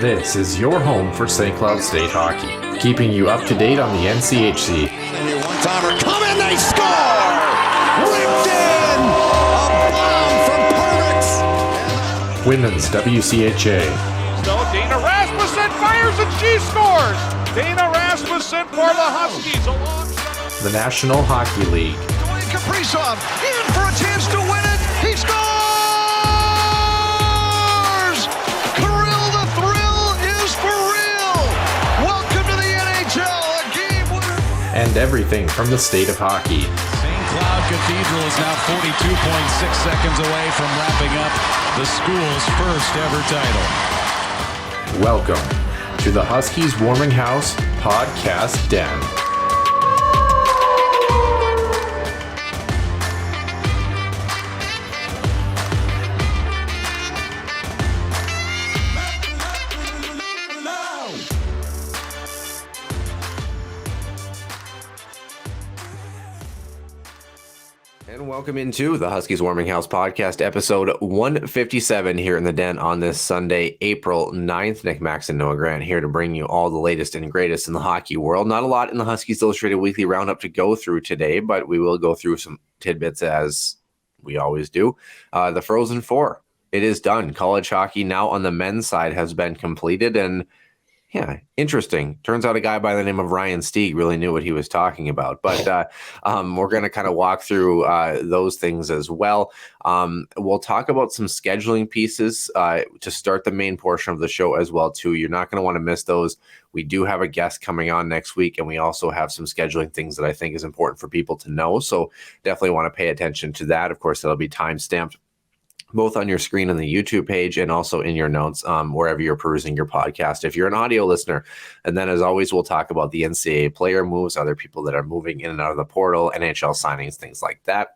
This is your home for St. Cloud State hockey, keeping you up to date on the NCHC. One-timer coming, they score! Ripped in! A bomb from Pervix! Women's WCHA. So Dana Rasmussen fires and she scores! Dana Rasmussen for the Huskies alongside The National Hockey League. Dwayne Kaprizov in for a chance to win it! He scores! Kirill, the thrill is for real! Welcome to the NHL, a game winner! And everything from the state of hockey. St. Cloud Cathedral is now 42.6 seconds away from wrapping up the school's first ever title. Welcome to the Huskies Warming House Podcast Den. And welcome into the Huskies Warming House Podcast, episode 157 here in the Den on this Sunday, April 9th. Nick Max and Noah Grant here to bring you all the latest and greatest in the hockey world. Not a lot in the Huskies Illustrated Weekly Roundup to go through today, but we will go through some tidbits as we always do. The Frozen Four, it is done. College hockey now on the men's side has been completed, and yeah, interesting. Turns out a guy by the name of Ryan Stieg really knew what he was talking about. But we're going to kind of walk through those things as well. We'll talk about some scheduling pieces to start the main portion of the show as well, too. You're not going to want to miss those. We do have a guest coming on next week, and we also have some scheduling things that I think is important for people to know. So definitely want to pay attention to that. Of course, that'll be time-stamped both on your screen on the YouTube page and also in your notes wherever you're perusing your podcast if you're an audio listener. And then, as always, we'll talk about the NCAA player moves, other people that are moving in and out of the portal, NHL signings, things like that.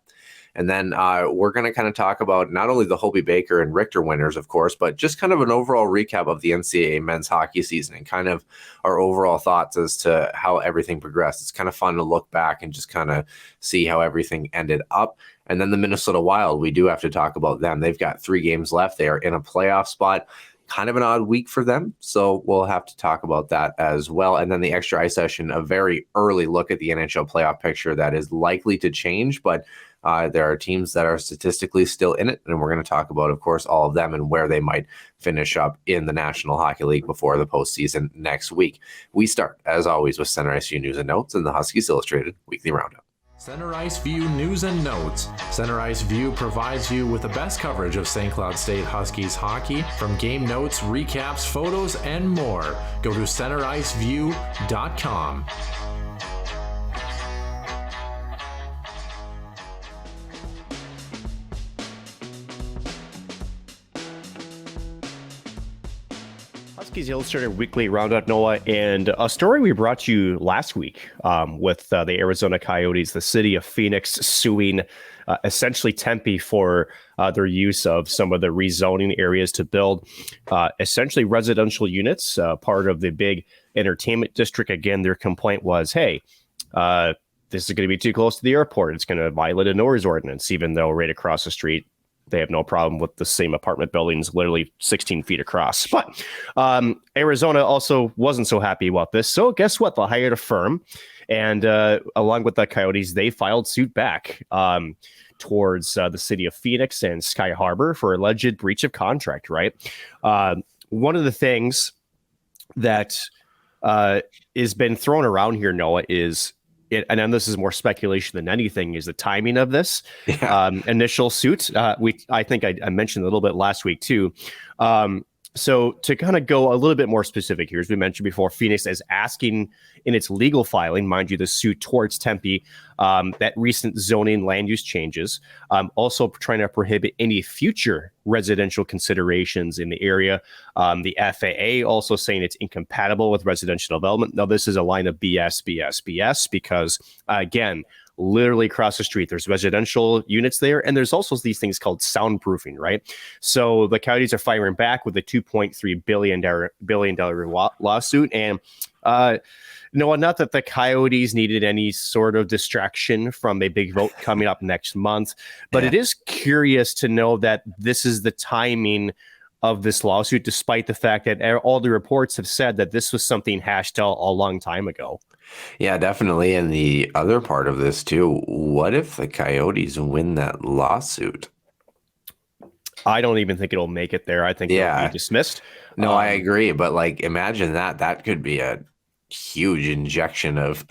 And then we're going to kind of talk about not only the Hobey Baker and Richter winners, of course, but just kind of an overall recap of the NCAA men's hockey season and kind of our overall thoughts as to how everything progressed. It's kind of fun to look back and just kind of see how everything ended up. And then the Minnesota Wild, we do have to talk about them. They've got 3 games left. They are in a playoff spot. Kind of an odd week for them, so we'll have to talk about that as well. And then the Extra Ice session, a very early look at the NHL playoff picture that is likely to change, but there are teams that are statistically still in it, and we're going to talk about, of course, all of them and where they might finish up in the National Hockey League before the postseason next week. We start, as always, with Center Ice View News and Notes and the Huskies Illustrated Weekly Roundup. Center Ice View News and Notes. Center Ice View provides you with the best coverage of St. Cloud State Huskies hockey, from game notes, recaps, photos, and more. Go to centericeview.com. Huskies Illustrated Weekly Roundup, Noah, and a story we brought you last week with the Arizona Coyotes, the city of Phoenix suing essentially Tempe for their use of some of the rezoning areas to build essentially residential units, part of the big entertainment district. Again, their complaint was, hey, this is going to be too close to the airport. It's going to violate a noise ordinance, even though right across the street, they have no problem with the same apartment buildings, literally 16 feet across. But Arizona also wasn't so happy about this. So guess what? They hired a firm, and along with the Coyotes, they filed suit back towards the city of Phoenix and Sky Harbor for alleged breach of contract, right? One of the things that has been thrown around here, Noah, is and then this is more speculation than anything, is the timing of this initial suit. I think I mentioned a little bit last week too. So to kind of go a little bit more specific here, as we mentioned before, Phoenix is asking in its legal filing, mind you, the suit towards Tempe, that recent zoning land use changes, also trying to prohibit any future residential considerations in the area. The FAA also saying it's incompatible with residential development. Now, this is a line of BS, because again, literally across the street, there's residential units there, and there's also these things called soundproofing, right? So the Coyotes are firing back with a $2.3 billion lawsuit, and no, not that the Coyotes needed any sort of distraction from a big vote coming up next month, but it is curious to know that this is the timing of this lawsuit, despite the fact that all the reports have said that this was something hashed out a long time ago. Yeah, definitely. And the other part of this too, what if the Coyotes win that lawsuit? I don't even think it'll make it there. I think it'll be dismissed. No, I agree. But like, imagine that could be a huge injection of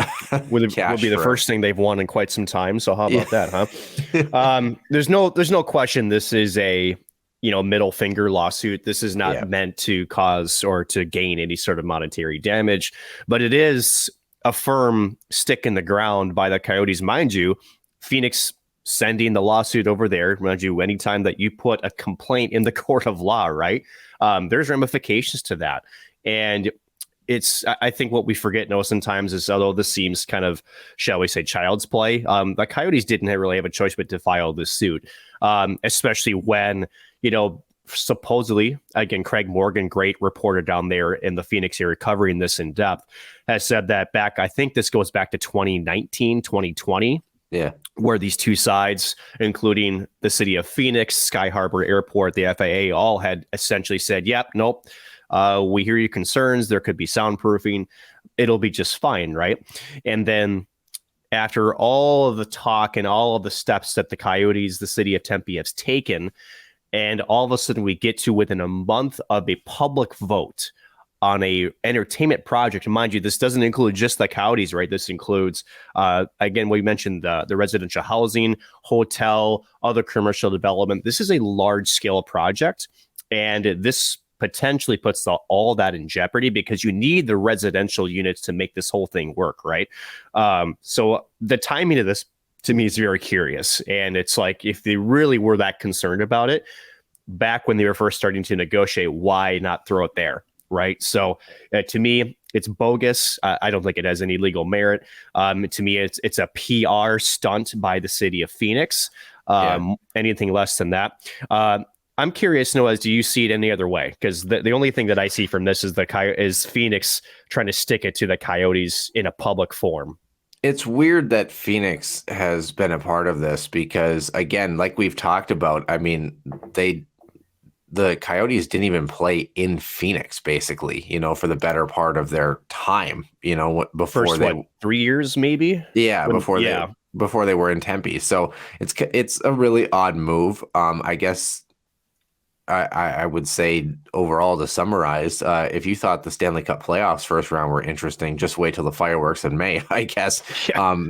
would cash be the first thing they've won in quite some time. So how about that, huh? There's no question this is a middle finger lawsuit. This is not meant to cause or to gain any sort of monetary damage, but it is a firm stick in the ground by the Coyotes. Mind you, Phoenix sending the lawsuit over there. Mind you, anytime that you put a complaint in the court of law, right, there's ramifications to that. And I think what we forget sometimes is, although this seems kind of, shall we say, child's play, the Coyotes didn't really have a choice but to file this suit, especially when, supposedly, again, Craig Morgan, great reporter down there in the Phoenix area covering this in depth, has said that back, I think this goes back to 2019, 2020. Yeah. Where these two sides, including the city of Phoenix, Sky Harbor Airport, the FAA, all had essentially said, yep, nope, we hear your concerns. There could be soundproofing. It'll be just fine, right? And then after all of the talk and all of the steps that the Coyotes, the city of Tempe, has taken, and all of a sudden we get to within a month of a public vote on a entertainment project. And mind you, this doesn't include just the Coyotes, right? This includes, again, we mentioned the residential housing, hotel, other commercial development. This is a large scale project, and this potentially puts all that in jeopardy because you need the residential units to make this whole thing work, right? So the timing of this, to me, is very curious. And it's like, if they really were that concerned about it back when they were first starting to negotiate, why not throw it there? Right. So to me, it's bogus. I don't think it has any legal merit. To me, it's a PR stunt by the city of Phoenix. Anything less than that. I'm curious, Noah, do you see it any other way? Because the only thing that I see from this is Phoenix trying to stick it to the Coyotes in a public form. It's weird that Phoenix has been a part of this because, again, like we've talked about, I mean, the Coyotes didn't even play in Phoenix, basically, for the better part of their time, before First, 3 years, maybe? Yeah, before they were in Tempe. So it's a really odd move. I guess I would say overall, to summarize, if you thought the Stanley Cup playoffs first round were interesting, just wait till the fireworks in May, I guess. Yeah.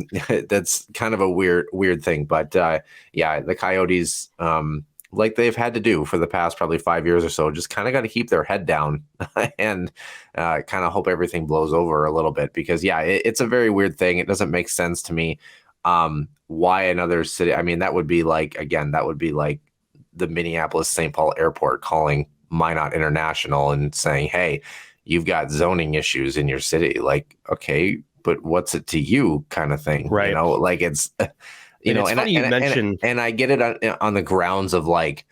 That's kind of a weird thing. But the Coyotes, like they've had to do for the past probably 5 years or so, just kind of got to keep their head down and kind of hope everything blows over a little bit because, it's a very weird thing. It doesn't make sense to me. Why another city? I mean, that would be like the Minneapolis-St. Paul airport calling Minot International and saying, hey, you've got zoning issues in your city. Like, okay, but what's it to you kind of thing? Right. Like it's... and I get it on the grounds of like,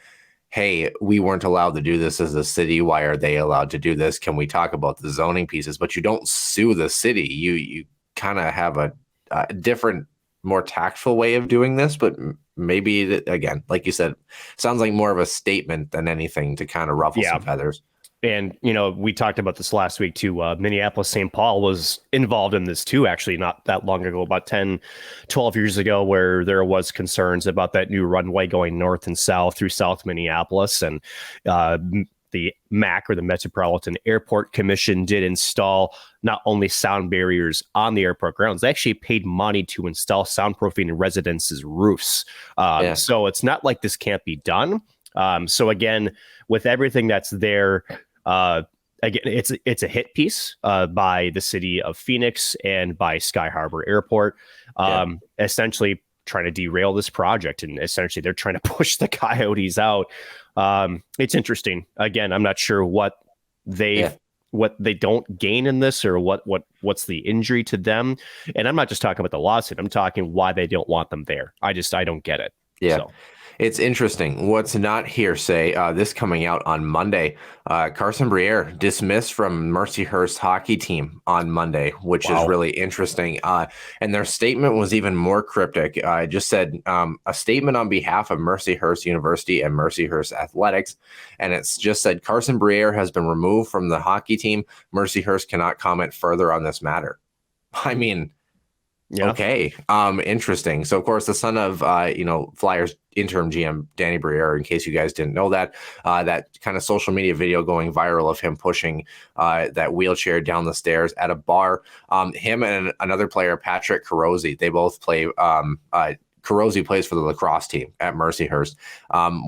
hey, we weren't allowed to do this as a city. Why are they allowed to do this? Can we talk about the zoning pieces? But you don't sue the city. You kind of have a different, more tactful way of doing this. But maybe, again, like you said, sounds like more of a statement than anything to kind of ruffle some feathers. And, we talked about this last week too. Minneapolis, St. Paul was involved in this too, actually, not that long ago, about 10, 12 years ago, where there was concerns about that new runway going north and south through South Minneapolis. And the MAC, or the Metropolitan Airport Commission, did install not only sound barriers on the airport grounds, they actually paid money to install soundproofing in residences' roofs. So it's not like this can't be done. So again, with everything that's there, again, it's a hit piece by the city of Phoenix and by Sky Harbor Airport, essentially trying to derail this project. And essentially they're trying to push the Coyotes out. It's interesting. Again, I'm not sure what they don't gain in this, or what's the injury to them. And I'm not just talking about the lawsuit. I'm talking why they don't want them there. I don't get it. Yeah. So. It's interesting. What's not hearsay, this coming out on Monday, Carson Briere dismissed from Mercyhurst hockey team on Monday, which is really interesting. And their statement was even more cryptic. It just said a statement on behalf of Mercyhurst University and Mercyhurst Athletics. And it's just said Carson Briere has been removed from the hockey team. Mercyhurst cannot comment further on this matter. I mean, yeah. Okay. Interesting. So, of course, the son of, Flyers interim GM Danny Briere, in case you guys didn't know that, that kind of social media video going viral of him pushing that wheelchair down the stairs at a bar. Him and another player, Patrick Carosi, they both play Carosi plays for the lacrosse team at Mercyhurst,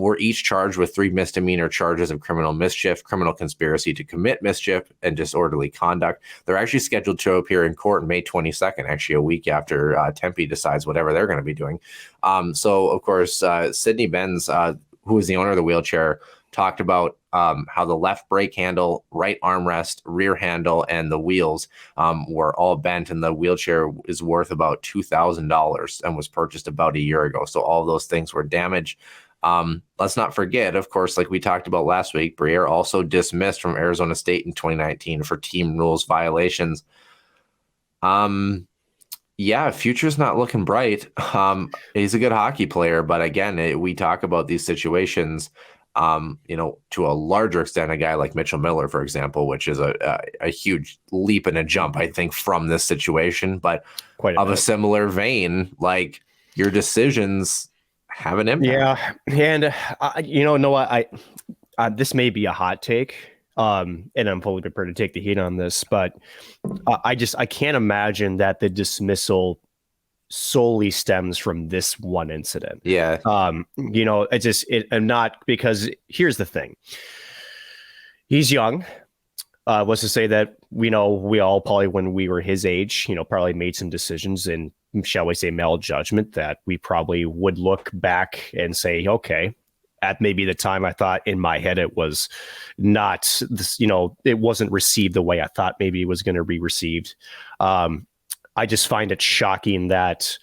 were each charged with 3 misdemeanor charges of criminal mischief, criminal conspiracy to commit mischief, and disorderly conduct. They're actually scheduled to appear in court on May 22nd, actually a week after Tempe decides whatever they're going to be doing. So, of course, Sydney Benz, who is the owner of the wheelchair, talked about how the left brake handle, right armrest, rear handle, and the wheels were all bent, and the wheelchair is worth about $2,000 and was purchased about a year ago. So all those things were damaged. Let's not forget, of course, like we talked about last week, Briere also dismissed from Arizona State in 2019 for team rules violations. Yeah, future's not looking bright. He's a good hockey player, but again, we talk about these situations. To a larger extent, a guy like Mitchell Miller, for example, which is a huge leap and a jump, I think, from this situation. But of a similar vein, like your decisions have an impact. Yeah, and Noah, this may be a hot take, and I'm fully prepared to take the heat on this, but I can't imagine that the dismissal solely stems from this one incident. Yeah. I'm not, because here's the thing. He's young. Was to say that we all probably, when we were his age, probably made some decisions in, shall we say, male judgment that we probably would look back and say, okay, at maybe the time I thought in my head it was not this, it wasn't received the way I thought maybe it was going to be received. I just find it shocking that,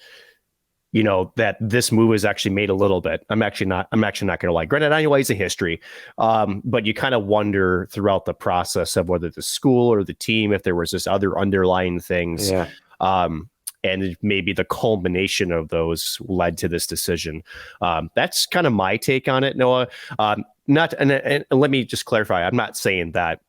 that this move is actually made a little bit. I'm actually not going to lie. Granted, I know he's a history, but you kind of wonder throughout the process of whether the school or the team, if there was just other underlying things. Yeah. And maybe the culmination of those led to this decision. That's kind of my take on it, Noah. And let me just clarify. I'm not saying that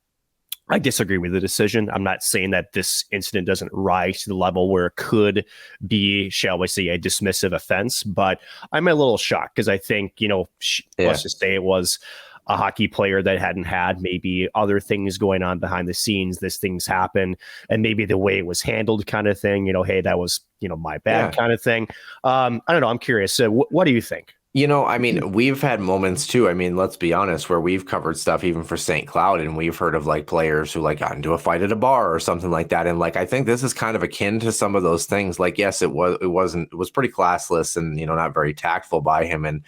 I disagree with the decision. I'm not saying that this incident doesn't rise to the level where it could be, shall we say, a dismissive offense, but I'm a little shocked because I think, let's just say it was a hockey player that hadn't had maybe other things going on behind the scenes. This things happen, and maybe the way it was handled kind of thing, hey, that was, my bad kind of thing. I don't know. I'm curious. What do you think? We've had moments too. Let's be honest, where we've covered stuff even for St. Cloud, and we've heard of like players who got into a fight at a bar or something like that. And I think this is kind of akin to some of those things. Yes, it was pretty classless and, not very tactful by him. And,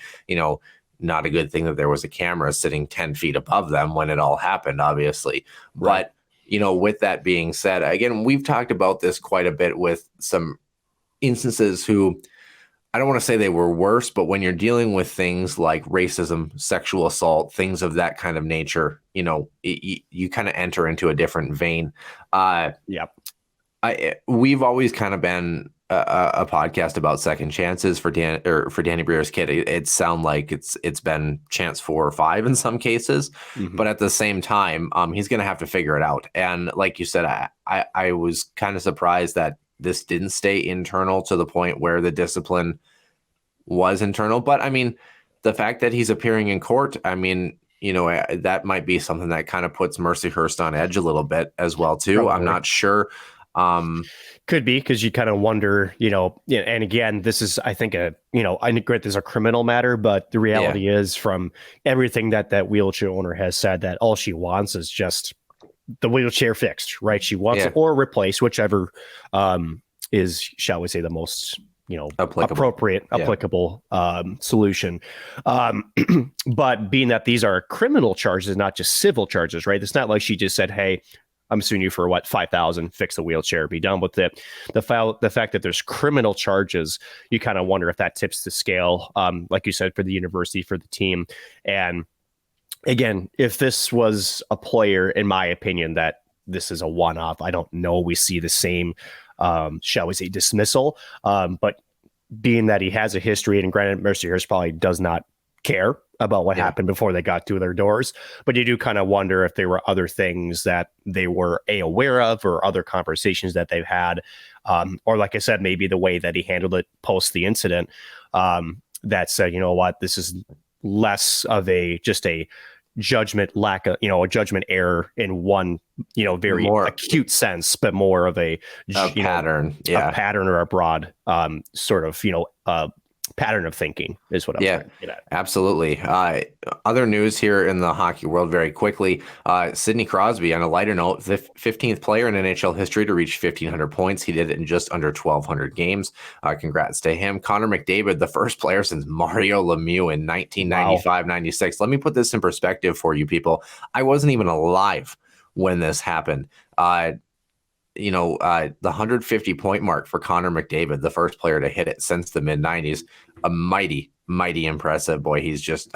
not a good thing that there was a camera sitting 10 feet above them when it all happened, obviously. Right. But, with that being said, again, we've talked about this quite a bit with some instances who, I don't want to say they were worse, but when you're dealing with things like racism, sexual assault, things of that kind of nature, you kind of enter into a different vein. We've always kind of been a podcast about second chances for Danny Briere's kid. It sounds like it's been chance 4 or 5 in some cases, but at the same time, he's going to have to figure it out. And like you said, I was kind of surprised that this didn't stay internal to the point where the discipline was internal. But the fact that he's appearing in court, that might be something that kind of puts Mercyhurst on edge a little bit as well too. Probably. I'm not sure. Could be, because you kind of wonder, and again, this is, I think, I agree there's a criminal matter, but the reality is, from everything that wheelchair owner has said, that all she wants is just the wheelchair fixed, right? She wants it or replaced, whichever is, shall we say, the most applicable solution. But being that these are criminal charges, not just civil charges, right? It's not like she just said, hey, I'm suing you for what, $5,000, fix the wheelchair, be done with it. The fact that there's criminal charges, you kind of wonder if that tips the scale, like you said, for the university, for the team. And again, if this was a player, in my opinion, that this is a one-off, I don't know we see the same, shall we say, dismissal. But being that he has a history, and granted, Mercyhurst probably does not care about what happened before they got to their doors, but you do kind of wonder if there were other things that they were aware of, or other conversations that they've had, or like I said, maybe the way that he handled it post the incident, that said, you know what, this is less of just a judgment lack of, a judgment error in one, very acute sense, but more of a pattern, a pattern, or a broad sort of, pattern of thinking is what I'm trying to get at. Absolutely. Other news here in the hockey world very quickly. Sidney Crosby, on a lighter note, the 15th player in NHL history to reach 1,500 points. He did it in just under 1,200 games. Congrats to him. Connor McDavid, the first player since Mario Lemieux in 1995-96. Let me put this in perspective for you people. I wasn't even alive when this happened. The 150 point mark for Connor McDavid, the first player to hit it since the mid 90s, a mighty impressive. Boy, he's just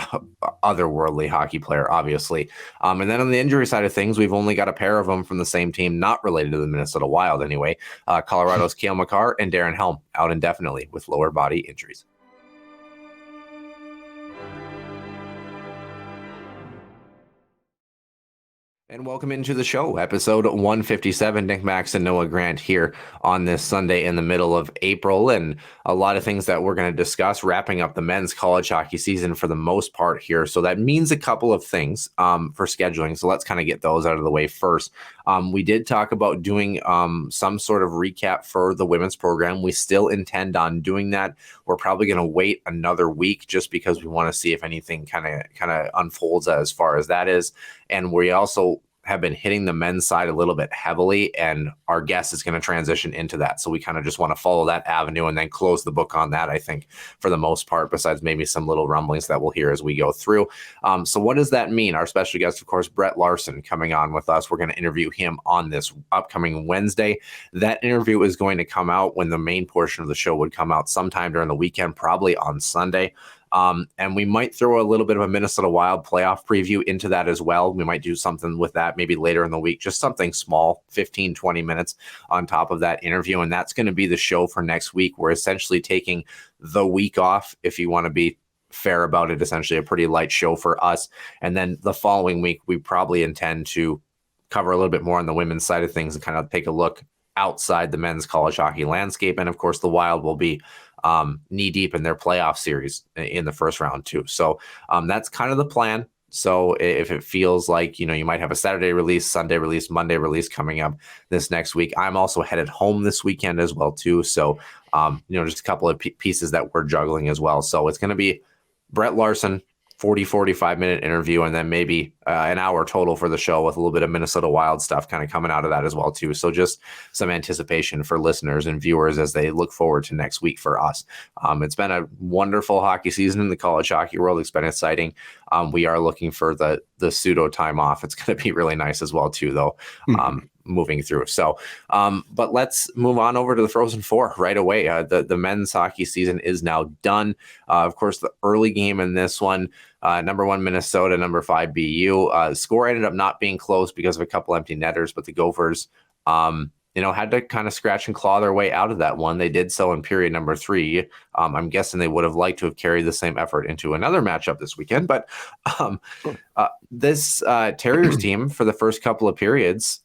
otherworldly hockey player, obviously. And then on the injury side of things, we've only got a pair of them from the same team, not related to the Minnesota Wild anyway. Colorado's Cale Makar and Darren Helm out indefinitely with lower body injuries. And welcome into the show, episode 157. Nick Max and Noah Grant here on this Sunday in the middle of April, and a lot of things that we're going to discuss, wrapping up the men's college hockey season for the most part here. So that means a couple of things for scheduling. So let's kind of get those out of the way first. We did talk about doing some sort of recap for the women's program. We still intend on doing that. We're probably going to wait another week just because we want to see if anything kind of unfolds as far as that is. And we also have been hitting the men's side a little bit heavily, and our guest is going to transition into that. So we kind of just want to follow that avenue and then close the book on that, I think, for the most part, besides maybe some little rumblings that we'll hear as we go through. So what does that mean? Our special guest, of course, Brett Larson, coming on with us. We're going to interview him on this upcoming Wednesday. That interview is going to come out when the main portion of the show would come out sometime during the weekend, probably on Sunday. And we might throw a little bit of a Minnesota Wild playoff preview into that as well. We might do something with that maybe later in the week, just something small, 15, 20 minutes on top of that interview. And that's going to be the show for next week. We're essentially taking the week off, if you want to be fair about it, essentially a pretty light show for us. And then the following week, we probably intend to cover a little bit more on the women's side of things and kind of take a look outside the men's college hockey landscape. And of course, the Wild will be knee deep in their playoff series in the first round too. So that's kind of the plan. So if it feels like, you might have a Saturday release, Sunday release, Monday release coming up this next week. I'm also headed home this weekend as well too. So, just a couple of pieces that we're juggling as well. So it's going to be Brett Larson, 45 minute interview, and then maybe an hour total for the show with a little bit of Minnesota Wild stuff kind of coming out of that as well too. So just some anticipation for listeners and viewers as they look forward to next week for us. It's been a wonderful hockey season in the college hockey world. It's been exciting. We are looking for the pseudo time off. It's going to be really nice as well too, though. Moving through. So, but let's move on over to the Frozen Four right away. The men's hockey season is now done. Of course, the early game in this one, number 1 Minnesota, number 5 BU. Score ended up not being close because of a couple empty netters, but the Gophers, had to kind of scratch and claw their way out of that one. They did so in period number 3. I'm guessing they would have liked to have carried the same effort into another matchup this weekend. But this Terriers team, for the first couple of periods,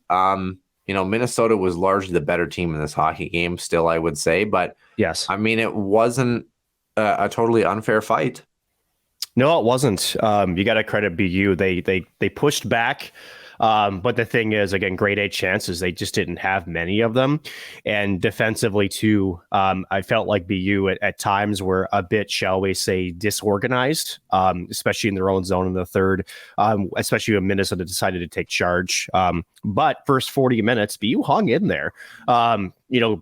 Minnesota was largely the better team in this hockey game still, I would say. But yes, I mean, it wasn't a totally unfair fight. No, it wasn't. You got to credit BU. They pushed back. But the thing is, again, grade A chances, they just didn't have many of them. And defensively, too, I felt like BU at times were a bit, shall we say, disorganized, especially in their own zone in the third, especially when Minnesota decided to take charge. But first 40 minutes, BU hung in there.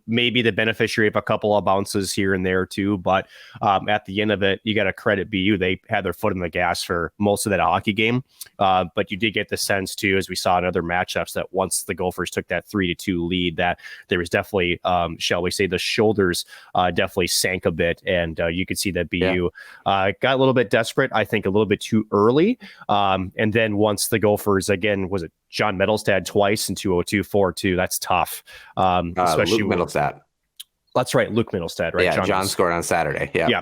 maybe the beneficiary of a couple of bounces here and there too. But at the end of it, you got to credit BU. They had their foot in the gas for most of that hockey game. But you did get the sense too, as we saw in other matchups, that once the Gophers took that 3-2 lead, that there was definitely, shall we say, the shoulders definitely sank a bit. And you could see that BU got a little bit desperate, I think a little bit too early. And then once the Gophers, again, was it John Mittelstadt twice in 202-4-2? That's tough. Especially Luke Mittelstadt. That's right, Luke Mittelstadt, right? Yeah, John scored on Saturday. Yeah.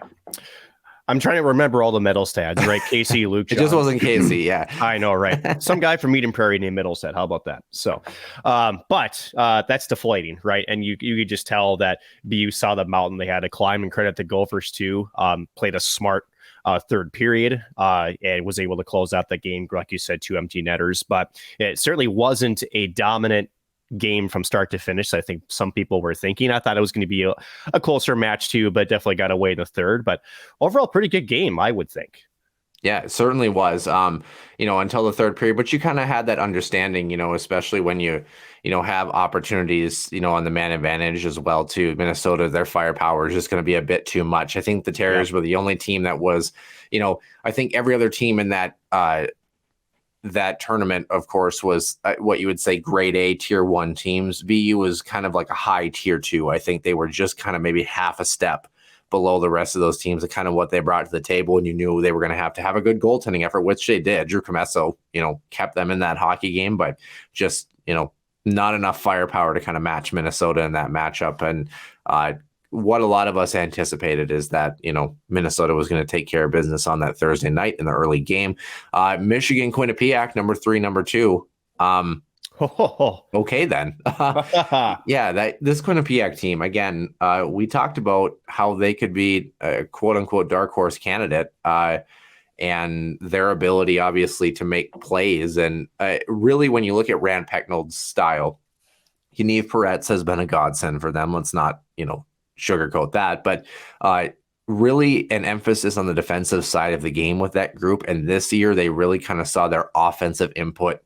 I'm trying to remember all the Mittelstads, right? Casey, Luke, It just wasn't Casey, yeah. I know, right? Some guy from Eden Prairie named Mittelstadt. How about that? So, but that's deflating, right? And you could just tell that BU saw the mountain they had to climb, and credit the Gophers too. Played a smart third period and was able to close out the game, like you said, 2 empty netters. But it certainly wasn't a dominant game from start to finish. I think some people were thinking. I thought it was going to be a closer match too, but definitely got away in the third. But overall, pretty good game, I would think. Yeah, it certainly was, until the third period. But you kind of had that understanding, especially when you have opportunities, on the man advantage as well, too. Minnesota, their firepower is just going to be a bit too much. I think the Terriers were the only team that was, I think every other team in that that tournament, of course, was what you would say grade A tier 1 teams. BU was kind of like a high tier 2. I think they were just kind of maybe half a step below the rest of those teams, and kind of what they brought to the table. And you knew they were going to have a good goaltending effort, which they did. Drew Comesso, kept them in that hockey game, but just, not enough firepower to kind of match Minnesota in that matchup. And what a lot of us anticipated is that, Minnesota was going to take care of business on that Thursday night in the early game. Michigan, Quinnipiac, number 3, number 2. Okay, then. This Quinnipiac team, again, we talked about how they could be a quote unquote dark horse candidate and their ability, obviously, to make plays. And really, when you look at Rand Pecknold's style, Yaniv Peretz has been a godsend for them. Let's not, sugarcoat that. But really an emphasis on the defensive side of the game with that group. And this year, they really kind of saw their offensive input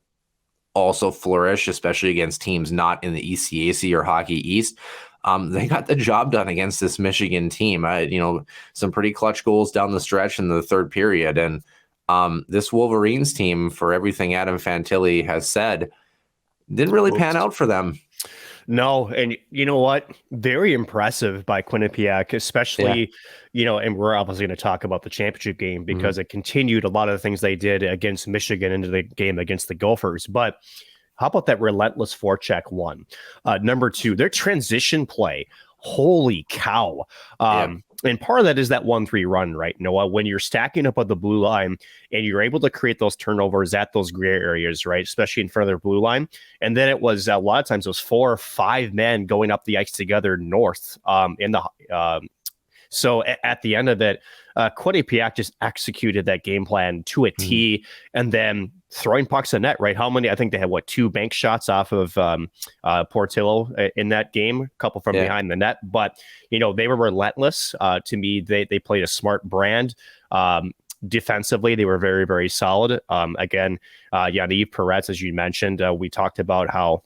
also flourish, especially against teams not in the ECAC or Hockey East. They got the job done against this Michigan team. Some pretty clutch goals down the stretch in the third period. And this Wolverines team, for everything Adam Fantilli has said, didn't really pan out for them. No, and you know what? Very impressive by Quinnipiac, especially, and we're obviously going to talk about the championship game because it continued a lot of the things they did against Michigan into the game against the Gophers. But how about that relentless forecheck one? Number 2, their transition play. Holy cow. And part of that is that 1-3 run, right, Noah? When you're stacking up on the blue line and you're able to create those turnovers at those gray areas, right, especially in front of their blue line. And then it was a lot of times it was 4 or 5 men going up the ice together north so at the end of it, Quinnipiac just executed that game plan to a T, and then throwing pucks in net, right? How many? I think they had 2 bank shots off of Portillo in that game, a couple from behind the net. But they were relentless. To me, they played a smart brand. Defensively, they were very, very solid. Again, Yaniv Peretz, as you mentioned, we talked about how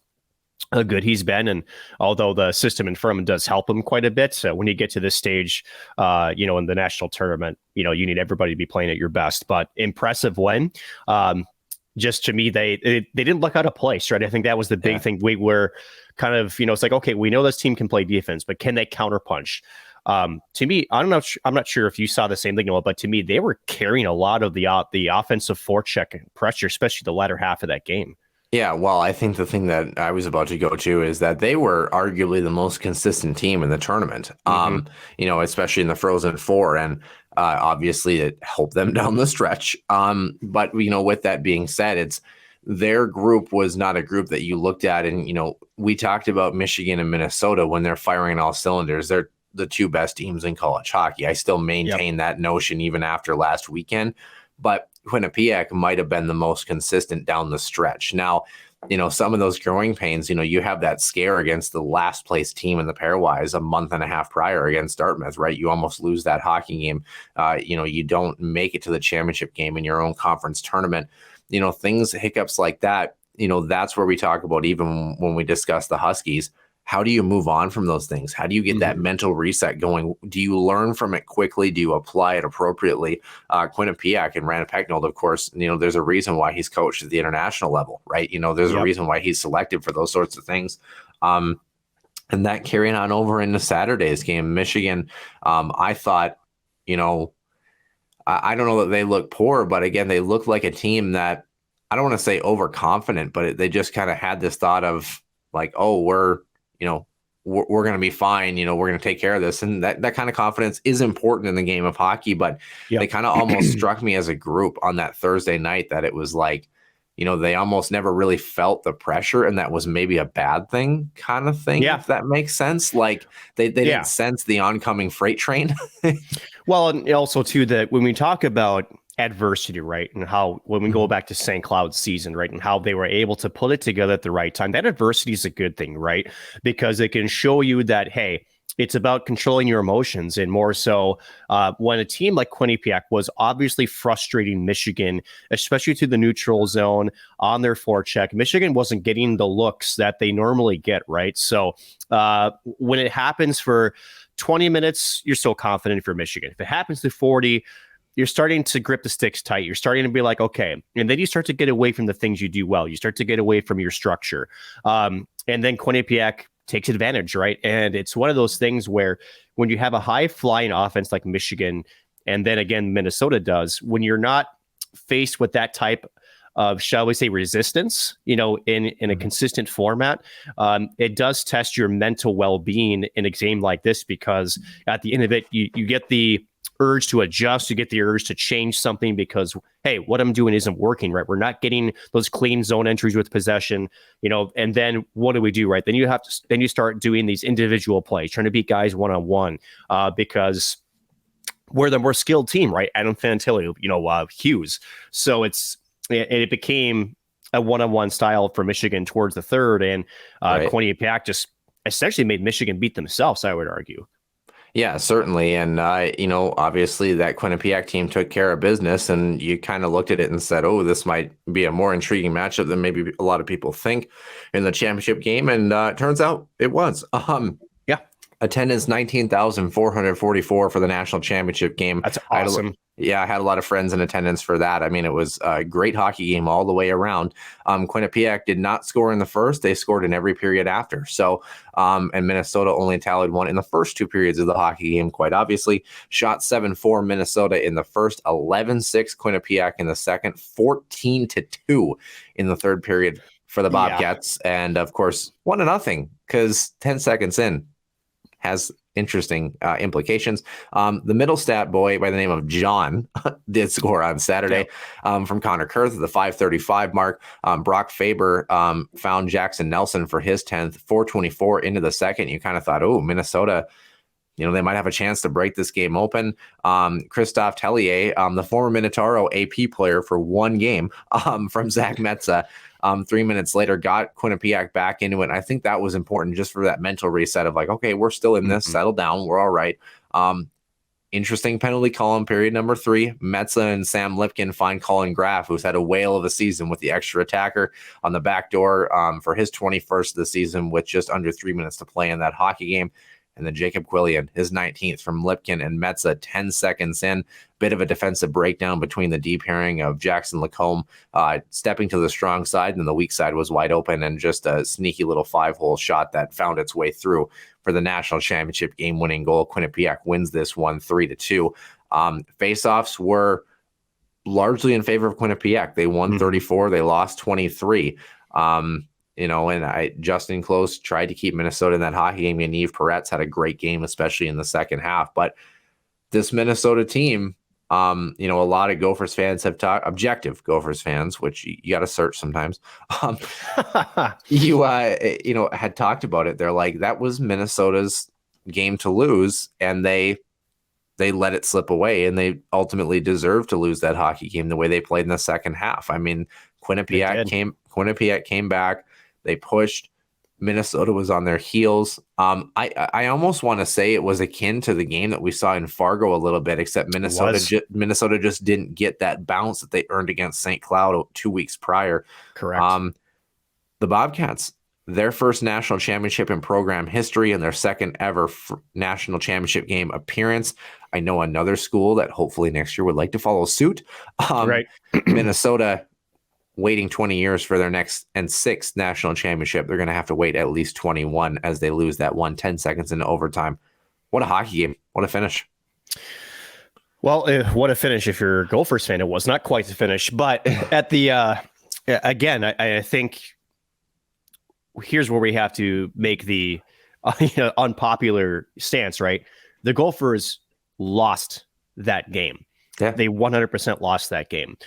good he's been, and although the system in front of him does help him quite a bit, so when you get to this stage, in the national tournament, you need everybody to be playing at your best. But impressive win. Just to me, they didn't look out of place, right? I think that was the big thing. We were kind of, it's like, okay, we know this team can play defense, but can they counterpunch? To me, I'm not sure if you saw the same thing, Noah, but to me, they were carrying a lot of the offensive forecheck pressure, especially the latter half of that game. Yeah, well, I think the thing that I was about to go to is that they were arguably the most consistent team in the tournament, especially in the Frozen Four. And obviously it helped them down the stretch. But, with that being said, their group was not a group that you looked at. And, we talked about Michigan and Minnesota when they're firing on all cylinders. They're the 2 best teams in college hockey. I still maintain that notion even after last weekend. But Quinnipiac might have been the most consistent down the stretch. Now, some of those growing pains, you have that scare against the last place team in the pairwise a month and a half prior against Dartmouth, right? You almost lose that hockey game. You don't make it to the championship game in your own conference tournament. Hiccups like that, that's where we talk about, even when we discuss the Huskies, how do you move on from those things? How do you get that mental reset going? Do you learn from it quickly? Do you apply it appropriately? Quinnipiac and Rand Pecknold, of course, there's a reason why he's coached at the international level, right? There's a reason why he's selected for those sorts of things. And that carrying on over into Saturday's game, Michigan, I thought, I don't know that they look poor, but again, they look like a team that, I don't want to say overconfident, but they just kind of had this thought of like, oh, we're going to be fine. We're going to take care of this. And that kind of confidence is important in the game of hockey, but they kind of almost struck me as a group on that Thursday night that it was like, they almost never really felt the pressure, and that was maybe a bad thing kind of thing, if that makes sense. Like they didn't sense the oncoming freight train. Well, and also too, that when we talk about adversity, right, and how when we go back to St. Cloud's season, right, and how they were able to put it together at the right time, that adversity is a good thing, right? Because it can show you that, hey, it's about controlling your emotions, and more so when a team like Quinnipiac was obviously frustrating Michigan, especially to the neutral zone on their forecheck. Michigan wasn't getting the looks that they normally get, right? So when it happens for 20 minutes, you're still confident if you're Michigan. If it happens to 40, you're starting to grip the sticks tight. You're starting to be like, okay. And then you start to get away from the things you do well. You start to get away from your structure. And then Quinnipiac takes advantage, right? And it's one of those things where when you have a high flying offense like Michigan, and then again, Minnesota does, when you're not faced with that type of, shall we say, resistance, in a consistent format, it does test your mental well-being in a game like this, because at the end of it, you get the urge to adjust, you get the urge to change something because, hey, what I'm doing isn't working, right? We're not getting those clean zone entries with possession, and then what do we do, right? Then you start doing these individual plays, trying to beat guys one-on-one, because we're the more skilled team, right? Adam Fantilli, Hughes. So it became a one-on-one style for Michigan towards the third, and Quinnipiac just essentially made Michigan beat themselves, I would argue. Yeah, certainly. And, obviously that Quinnipiac team took care of business, and you kind of looked at it and said, oh, this might be a more intriguing matchup than maybe a lot of people think in the championship game. And it turns out it was. Attendance 19,444 for the national championship game. That's awesome. I had a lot of friends in attendance for that. I mean, it was a great hockey game all the way around. Quinnipiac did not score in the first. They scored in every period after. So, and Minnesota only tallied one in the first two periods of the hockey game, quite obviously. Shot 7-4 Minnesota in the first, 11-6 Quinnipiac in the second, 14-2 in the third period for the Bobcats. And, of course, 1-0 because 10 seconds in has interesting implications. The middle stat boy by the name of John did score on Saturday from Connor Kurth at the 5:35 mark. Brock Faber found Jackson Nelson for his 10th, 4:24 into the second. You kind of thought, oh, Minnesota, they might have a chance to break this game open. Christophe Tellier, the former Minotauro AP player for one game from Zach Metza, 3 minutes later, got Quinnipiac back into it. And I think that was important just for that mental reset of like, okay, we're still in this, settle down, we're all right. Interesting penalty call in period number 3. Metza and Sam Lipkin find Colin Graff, who's had a whale of a season with the extra attacker on the back door for his 21st of the season with just under 3 minutes to play in that hockey game. And then Jacob Quillian, his 19th from Lipkin and Metza, 10 seconds in. Bit of a defensive breakdown between the deep pairing of Jackson Lacombe stepping to the strong side, and the weak side was wide open, and just a sneaky little 5-hole shot that found its way through for the national championship game-winning goal. Quinnipiac wins this one 3-2. Faceoffs were largely in favor of Quinnipiac. They won 34. They lost 23. And Justin Close tried to keep Minnesota in that hockey game, and Yves Peretz had a great game, especially in the second half. But this Minnesota team, a lot of Gophers fans have talked, objective Gophers fans, which you got to search sometimes, had talked about it. They're like, that was Minnesota's game to lose, and they let it slip away, and they ultimately deserved to lose that hockey game the way they played in the second half. I mean, Quinnipiac came back. They pushed. Minnesota was on their heels. I almost want to say it was akin to the game that we saw in Fargo a little bit, except Minnesota just didn't get that bounce that they earned against St. Cloud 2 weeks prior. Correct. The Bobcats, their first national championship in program history and their second ever national championship game appearance. I know another school that hopefully next year would like to follow suit. Right. Minnesota waiting 20 years for their next and sixth national championship. They're going to have to wait at least 21 as they lose that 10 seconds into overtime. What a hockey game. What a finish. Well, what a finish if you're a Gophers fan. It was not quite the finish, but at the, again, I think here's where we have to make the unpopular stance, right? The Gophers lost that game. Yeah. They 100% lost that game.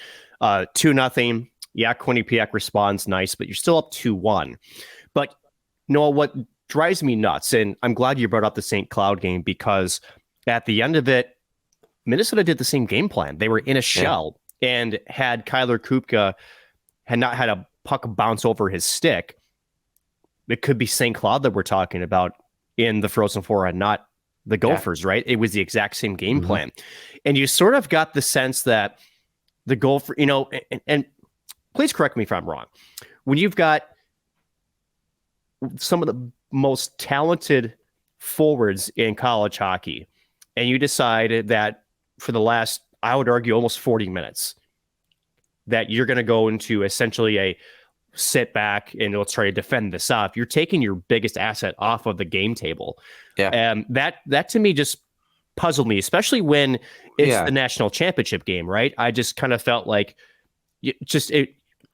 2-0. Yeah, Quinnipiac responds nice, but you're still up 2-1. But Noah, what drives me nuts, and I'm glad you brought up the St. Cloud game, because at the end of it, Minnesota did the same game plan. They were in a shell, and had Kyler Kupka had not had a puck bounce over his stick, it could be St. Cloud that we're talking about in the Frozen Four and not the Gophers, right? It was the exact same game plan. And you sort of got the sense that the Gopher, and please correct me if I'm wrong. When you've got some of the most talented forwards in college hockey, and you decided that for the last, I would argue, almost 40 minutes, that you're going to go into essentially a sit back and let's try to defend this up, you're taking your biggest asset off of the game table. Yeah. And that to me just puzzled me, especially when it's the national championship game, right? I just kind of felt like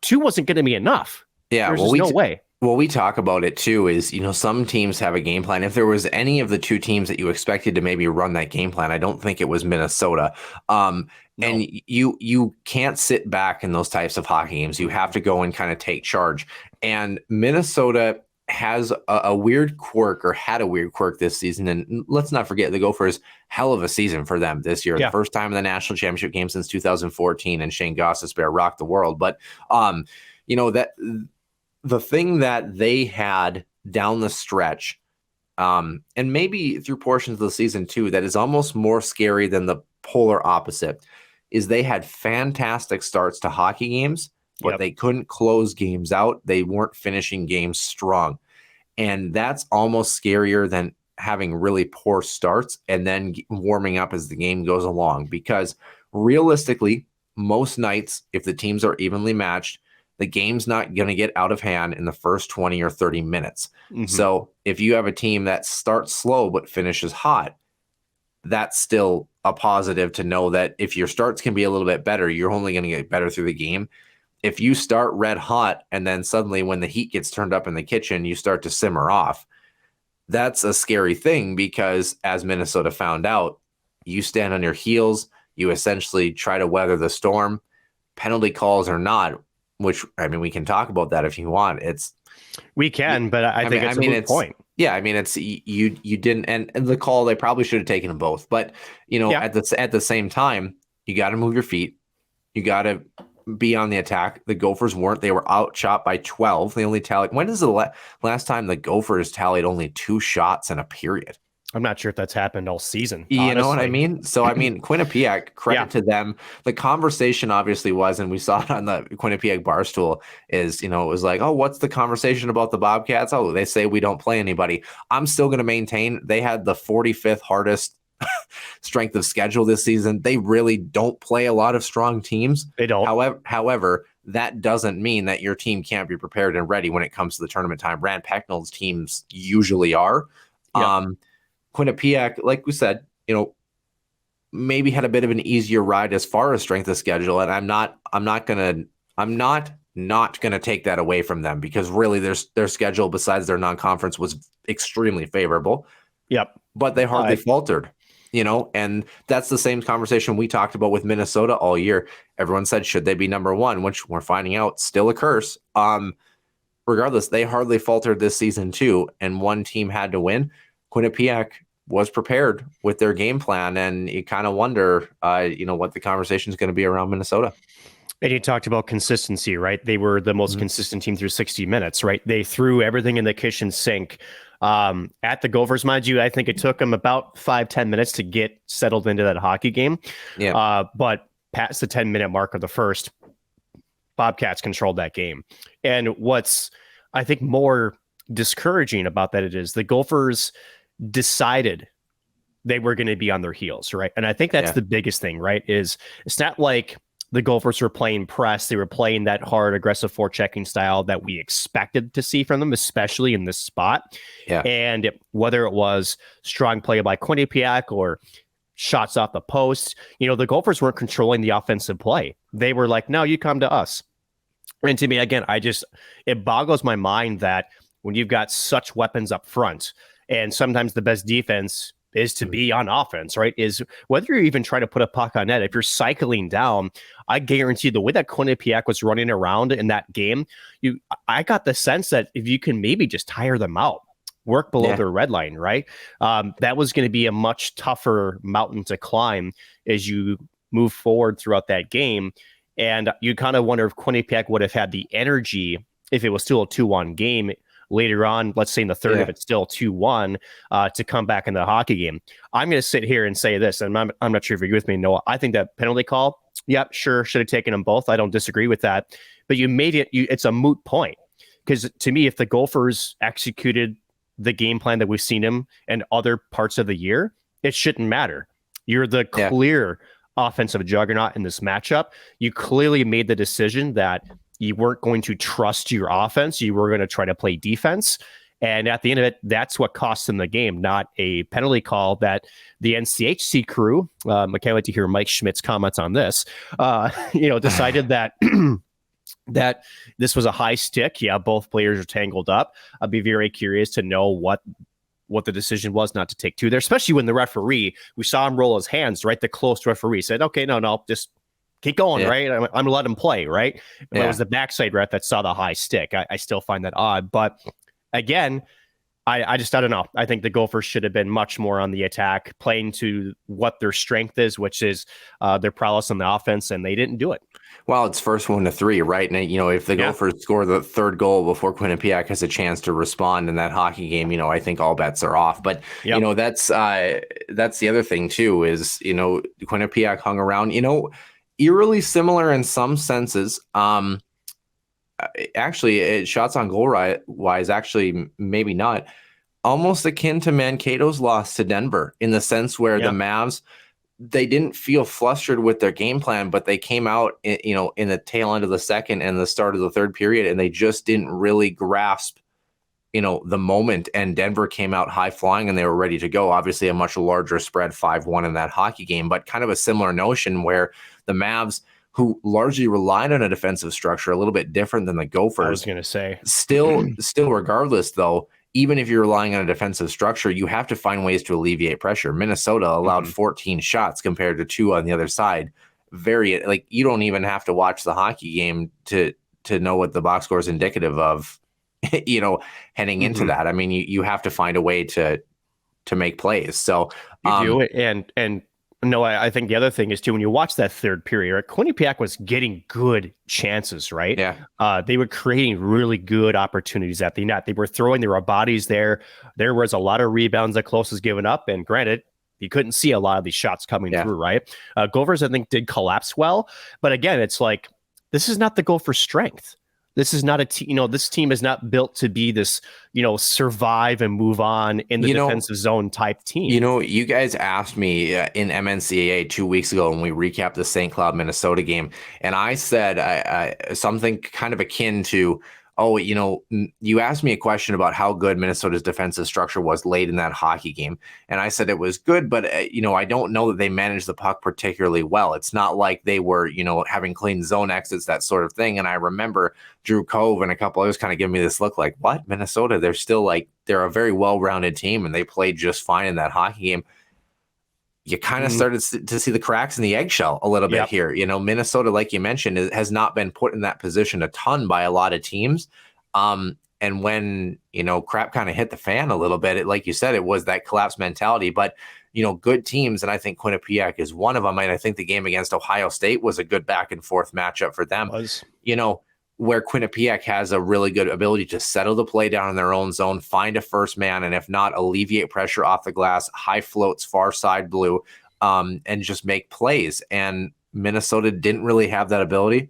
two wasn't going to be enough. Yeah. There's just no way. Well, we talk about it too, is, some teams have a game plan. If there was any of the two teams that you expected to maybe run that game plan, I don't think it was Minnesota. No. And you can't sit back in those types of hockey games. You have to go and kind of take charge. And Minnesota has a weird quirk, or had a weird quirk this season. And let's not forget, the Gophers, hell of a season for them this year. Yeah. The first time in the national championship game since 2014, and Shane Gostisbehere rocked the world. But, that the thing that they had down the stretch, and maybe through portions of the season too, that is almost more scary than the polar opposite, is they had fantastic starts to hockey games, but they couldn't close games out. They weren't finishing games strong. And that's almost scarier than having really poor starts and then warming up as the game goes along. Because realistically, most nights, if the teams are evenly matched, the game's not going to get out of hand in the first 20 or 30 minutes. Mm-hmm. So if you have a team that starts slow but finishes hot, that's still a positive to know that if your starts can be a little bit better, you're only going to get better through the game. If you start red hot and then suddenly when the heat gets turned up in the kitchen, you start to simmer off, that's a scary thing, because as Minnesota found out, you stand on your heels, you essentially try to weather the storm, penalty calls or not, which, we can talk about that if you want. We can, but I think it's a good point. Yeah, it's you didn't, and the call, they probably should have taken them both. But at the same time, you got to move your feet. You got to be on the attack. The Gophers weren't. They were outshot by 12. They only tallied. When is the last time the Gophers tallied only 2 shots in a period? I'm not sure if that's happened all season. You honestly. know what I mean? So, Quinnipiac, credit to them. The conversation obviously was, and we saw it on the Quinnipiac Barstool, is, it was like, oh, what's the conversation about the Bobcats? Oh, they say we don't play anybody. I'm still going to maintain they had the 45th hardest strength of schedule this season. They really don't play a lot of strong teams. They don't. However, that doesn't mean that your team can't be prepared and ready when it comes to the tournament time. Rand Pecknold's teams usually are. Yep. Quinnipiac, like we said, maybe had a bit of an easier ride as far as strength of schedule, and I'm not gonna take that away from them, because really their schedule besides their non-conference was extremely favorable. Yep. But they hardly faltered, and that's the same conversation we talked about with Minnesota all year. Everyone said, should they be number one, which we're finding out still a curse. Regardless, they hardly faltered this season too, and one team had to win. Quinnipiac was prepared with their game plan, and you kind of wonder, what the conversation is going to be around Minnesota. And you talked about consistency, right? They were the most consistent team through 60 minutes, right? They threw everything in the kitchen sink. At the Gophers, mind you, I think it took them about 5-10 minutes to get settled into that hockey game. Yeah. But past the 10-minute mark of the first, Bobcats controlled that game. And what's, I think, more discouraging about that is the Gophers decided they were going to be on their heels, right? And I think that's the biggest thing, right? Is it's not like the Gophers were playing press. They were playing that hard, aggressive forechecking style that we expected to see from them, especially in this spot. Yeah. And whether it was strong play by Quinnipiac or shots off the post, the Gophers weren't controlling the offensive play. They were like, no, you come to us. And to me, again, it boggles my mind that when you've got such weapons up front, and sometimes the best defense is to be on offense, right? Is whether you even try to put a puck on net, if you're cycling down, I guarantee the way that Quinnipiac was running around in that game, I got the sense that if you can maybe just tire them out, work below their red line, right? That was going to be a much tougher mountain to climb as you move forward throughout that game. And you kind of wonder if Quinnipiac would have had the energy if it was still a 2-1 game later on, let's say in the third, if it's still 2-1, to come back in the hockey game. I'm going to sit here and say this, and I'm not sure if you're with me, Noah. I think that penalty call, sure, should have taken them both. I don't disagree with that. But you made it, it's a moot point. Because to me, if the Gophers executed the game plan that we've seen them in other parts of the year, it shouldn't matter. You're the clear offensive juggernaut in this matchup. You clearly made the decision that you weren't going to trust your offense. You were going to try to play defense. And at the end of it, that's what cost them the game, not a penalty call that the NCHC crew, I can't wait to hear Mike Schmidt's comments on this, decided that that this was a high stick. Yeah, both players are tangled up. I'd be very curious to know what the decision was not to take two there, especially when the referee, we saw him roll his hands, right? The close referee said, okay, no, just keep going, right? I'm going to let him play, right? If it was the backside ref that saw the high stick, I still find that odd. But again, I don't know. I think the Gophers should have been much more on the attack, playing to what their strength is, which is their prowess on the offense, and they didn't do it. Well, it's first 1-3, right? And, if the Gophers score the third goal before Quinnipiac has a chance to respond in that hockey game, I think all bets are off. But, that's the other thing, too, is, Quinnipiac hung around, eerily similar in some senses. Actually, shots on goal wise, actually, maybe not. Almost akin to Mankato's loss to Denver in the sense where the Mavs, they didn't feel flustered with their game plan, but they came out, in the tail end of the second and the start of the third period, and they just didn't really grasp, the moment. And Denver came out high flying and they were ready to go. Obviously, a much larger spread, 5-1 in that hockey game, but kind of a similar notion where the Mavs, who largely relied on a defensive structure, a little bit different than the Gophers. I was going to say. Still regardless, though, even if you're relying on a defensive structure, you have to find ways to alleviate pressure. Minnesota allowed 14 shots compared to 2 on the other side. You don't even have to watch the hockey game to know what the box score is indicative of, heading into that. I mean, you have to find a way to make plays. So you do it. And no, I think the other thing is too, when you watch that third period, Quinnipiac was getting good chances, right? Yeah. They were creating really good opportunities at the net. They were throwing, there were bodies there. There was a lot of rebounds that Close was giving up. And granted, you couldn't see a lot of these shots coming through, right? Gophers, I think, did collapse well. But again, it's like, this is not the Gopher strength. This is not a team, this team is not built to be this, survive and move on in the defensive zone type team. You guys asked me in MNCAA 2 weeks ago when we recapped the St. Cloud, Minnesota game, and I said something kind of akin to, you asked me a question about how good Minnesota's defensive structure was late in that hockey game. And I said it was good, but, I don't know that they managed the puck particularly well. It's not like they were, having clean zone exits, that sort of thing. And I remember Drew Cove and a couple others kind of giving me this look like, what? Minnesota, they're still they're a very well-rounded team and they played just fine in that hockey game. You kind of started to see the cracks in the eggshell a little bit here. Minnesota, like you mentioned, has not been put in that position a ton by a lot of teams. And when, crap kind of hit the fan a little bit, like you said, it was that collapse mentality. But, good teams, and I think Quinnipiac is one of them. And I think the game against Ohio State was a good back and forth matchup for them. Where Quinnipiac has a really good ability to settle the play down in their own zone, find a first man, and if not, alleviate pressure off the glass, high floats, far side blue, and just make plays. And Minnesota didn't really have that ability.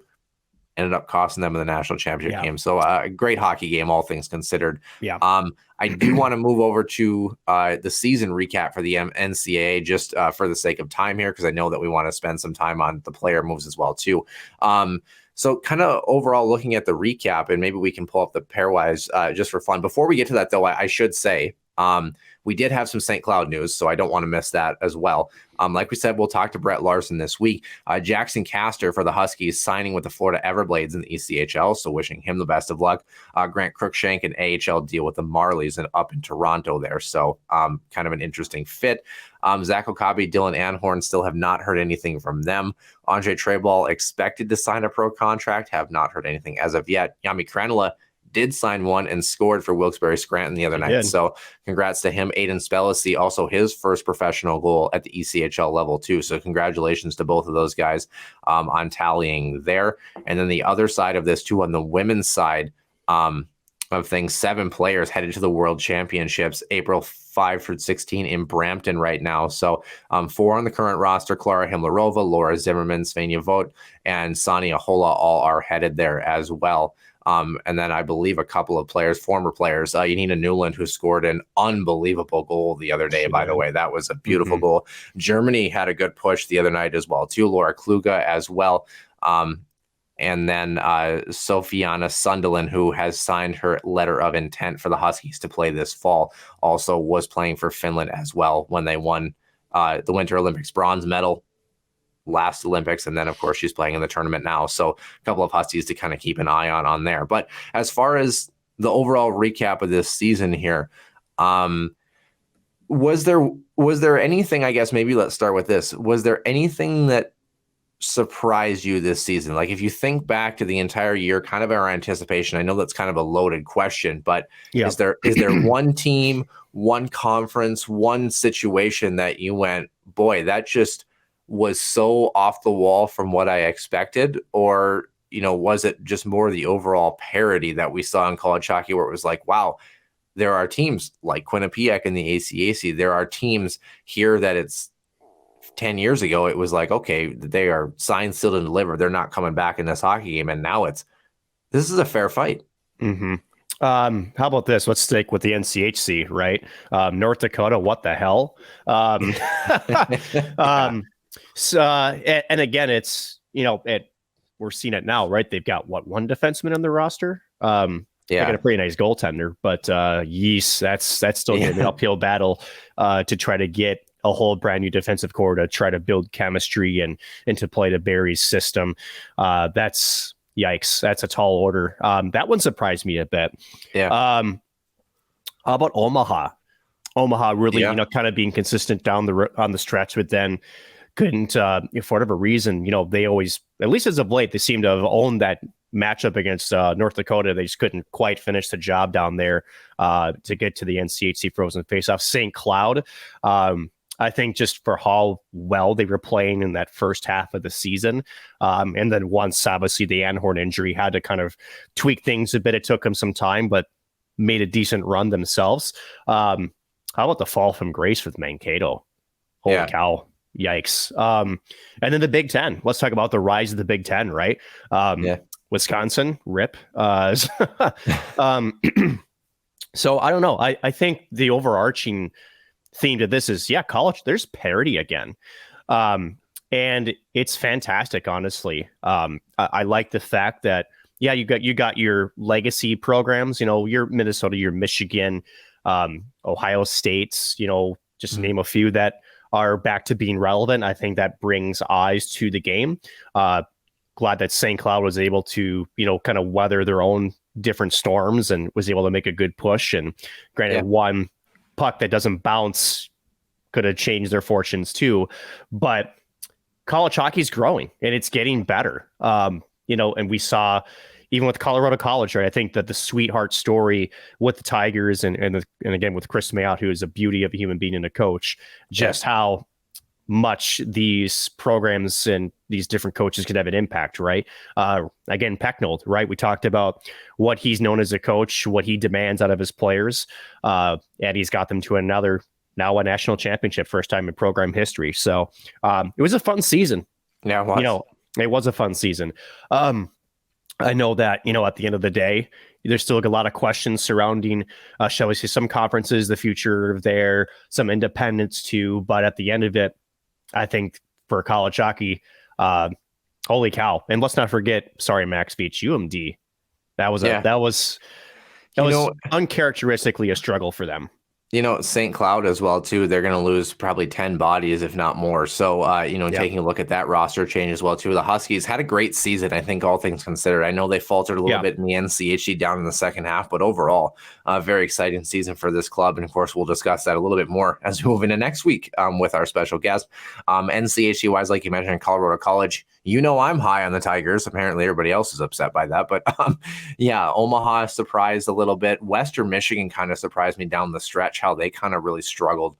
ended up costing them in the national championship game. So a great hockey game, all things considered. Yeah. I do want to move over to the season recap for the NCAA, just for the sake of time here, because I know that we want to spend some time on the player moves as well too. So kind of overall looking at the recap, and maybe we can pull up the pairwise just for fun. Before we get to that, though, I should say we did have some St. Cloud news, so I don't want to miss that as well. Like we said, we'll talk to Brett Larson this week. Jackson Castor for the Huskies signing with the Florida Everblades in the ECHL, so wishing him the best of luck. Grant Cruikshank, an AHL deal with the Marlies and up in Toronto there, so kind of an interesting fit. Zach Okabe, Dylan Anhorn still have not heard anything from them. Andre Treball expected to sign a pro contract, have not heard anything as of yet. Yami Kranila did sign one and scored for Wilkes-Barre Scranton the other night. So congrats to him. Aiden Spellacy, also his first professional goal at the ECHL level too. So congratulations to both of those guys on tallying there. And then the other side of this too, on the women's side of things, 7 players headed to the World Championships, April 5 through 16 in Brampton right now. So 4 on the current roster: Clara Himlarova, Laura Zimmerman, Svenja Vogt, and Sania Hola all are headed there as well. And then I believe a couple of players, former players, Yanina Newland, who scored an unbelievable goal the other day, by the way. That was a beautiful goal. Germany had a good push the other night as well, too. Laura Kluge as well. And then Sofiana Sunderland, who has signed her letter of intent for the Huskies to play this fall, also was playing for Finland as well when they won the Winter Olympics bronze medal last Olympics. And then, of course, she's playing in the tournament now. So a couple of Huskies to kind of keep an eye on there. But as far as the overall recap of this season here, was there anything, I guess maybe let's start with this. Was there anything that surprised you this season? Like if you think back to the entire year, kind of our anticipation, I know that's kind of a loaded question, but is there one team, one conference, one situation that you went, boy, that just was so off the wall from what I expected? Or, was it just more the overall parity that we saw in college hockey where it was like, wow, there are teams like Quinnipiac in the ACAC. There are teams here that it's 10 years ago, it was like, okay, they are signed, sealed, and delivered. They're not coming back in this hockey game. And now this is a fair fight. Mm-hmm. How about this? Let's stick with the NCHC, right? North Dakota, what the hell? So, and again, it's, we're seeing it now, right? They've got one defenseman on the roster. They got a pretty nice goaltender, but that's still going to be an uphill battle to try to get a whole brand new defensive core to try to build chemistry and to play to Barry's system. That's yikes. That's a tall order. That one surprised me a bit. Yeah. How about Omaha? Omaha really, kind of being consistent on the stretch, but then couldn't, for whatever reason, they always, at least as of late, they seem to have owned that matchup against North Dakota. They just couldn't quite finish the job down there to get to the NCHC Frozen Faceoff. St. Cloud, I think just for how well they were playing in that first half of the season. And then once, obviously, the Anhorn injury had to kind of tweak things a bit. It took them some time, but made a decent run themselves. How about the fall from grace with Mankato? Holy cow. Yikes. And then the Big Ten. Let's talk about the rise of the Big Ten, right? Wisconsin, rip. So I don't know. I think the overarching theme to this is, college, there's parity again. And it's fantastic, honestly. I like the fact that, you got your legacy programs, your Minnesota, your Michigan, Ohio States, just name a few that are back to being relevant. I think that brings eyes to the game. Glad that St. Cloud was able to, kind of weather their own different storms and was able to make a good push. And granted, one puck that doesn't bounce could have changed their fortunes too. But college hockey is growing and it's getting better. And we saw even with Colorado College, right? I think that the sweetheart story with the Tigers and again with Chris Mayotte, who is a beauty of a human being and a coach, just how much these programs and these different coaches could have an impact, right? Again, Pecknold, right? We talked about what he's known as a coach, what he demands out of his players, and he's got them to now a national championship, first time in program history. So it was a fun season. Yeah, it was. It was a fun season. I know that, at the end of the day, there's still a lot of questions surrounding, shall we say, some conferences, the future of there, some independents too. But at the end of it, I think for college hockey, holy cow. And let's not forget, sorry, Max Beach, UMD. That was uncharacteristically a struggle for them. St. Cloud as well, too. They're going to lose probably 10 bodies, if not more. So, taking a look at that roster change as well, too. The Huskies had a great season, I think, all things considered. I know they faltered a little bit in the NCHC down in the second half, but overall, a very exciting season for this club. And, of course, we'll discuss that a little bit more as we move into next week with our special guest. NCHC-wise, like you mentioned, Colorado College, I'm high on the Tigers. Apparently, everybody else is upset by that. But, Omaha surprised a little bit. Western Michigan kind of surprised me down the stretch, how they kind of really struggled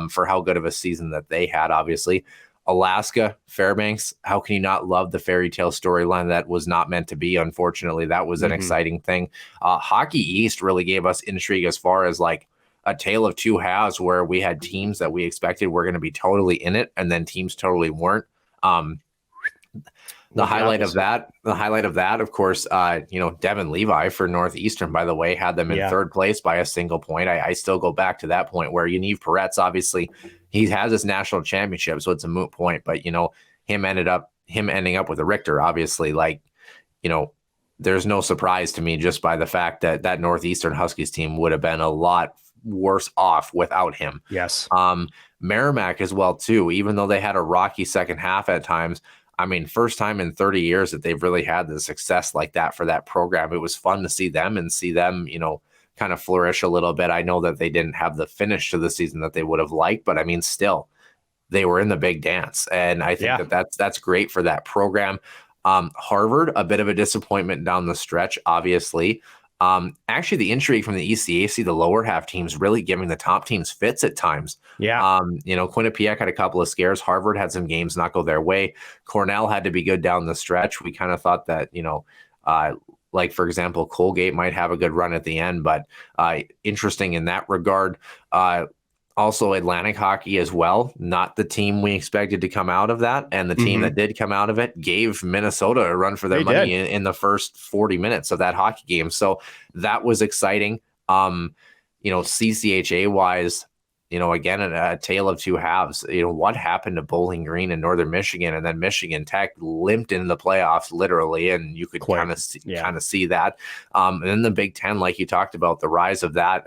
for how good of a season that they had, obviously. Alaska, Fairbanks, how can you not love the fairy tale storyline that was not meant to be? Unfortunately, that was an exciting thing. Hockey East really gave us intrigue as far as like a tale of two halves, where we had teams that we expected were going to be totally in it, and then teams totally weren't. The highlight of that, of course, Devin Levi for Northeastern, by the way, had them in third place by a single point. I still go back to that point where Yaniv Peretz, obviously, he has his national championship, so it's a moot point. But, him ending up with a Richter, obviously, there's no surprise to me just by the fact that Northeastern Huskies team would have been a lot worse off without him. Yes. Merrimack as well, too, even though they had a rocky second half at times. I mean, first time in 30 years that they've really had the success like that for that program. It was fun to see them kind of flourish a little bit. I know that they didn't have the finish to the season that they would have liked, but I mean, still, they were in the big dance. And I think that's great for that program. Harvard, a bit of a disappointment down the stretch, obviously. Actually, the intrigue from the ECAC, the lower half teams, really giving the top teams fits at times. Yeah. Quinnipiac had a couple of scares. Harvard had some games not go their way. Cornell had to be good down the stretch. We kind of thought that, like, for example, Colgate might have a good run at the end, but interesting in that regard. Also, Atlantic Hockey as well, not the team we expected to come out of that. And the team that did come out of it gave Minnesota a run for their money in the first 40 minutes of that hockey game. So that was exciting. CCHA-wise, again, a tale of two halves. What happened to Bowling Green and Northern Michigan, and then Michigan Tech limped into the playoffs literally, and you could kind of see that. And then the Big Ten, like you talked about, the rise of that.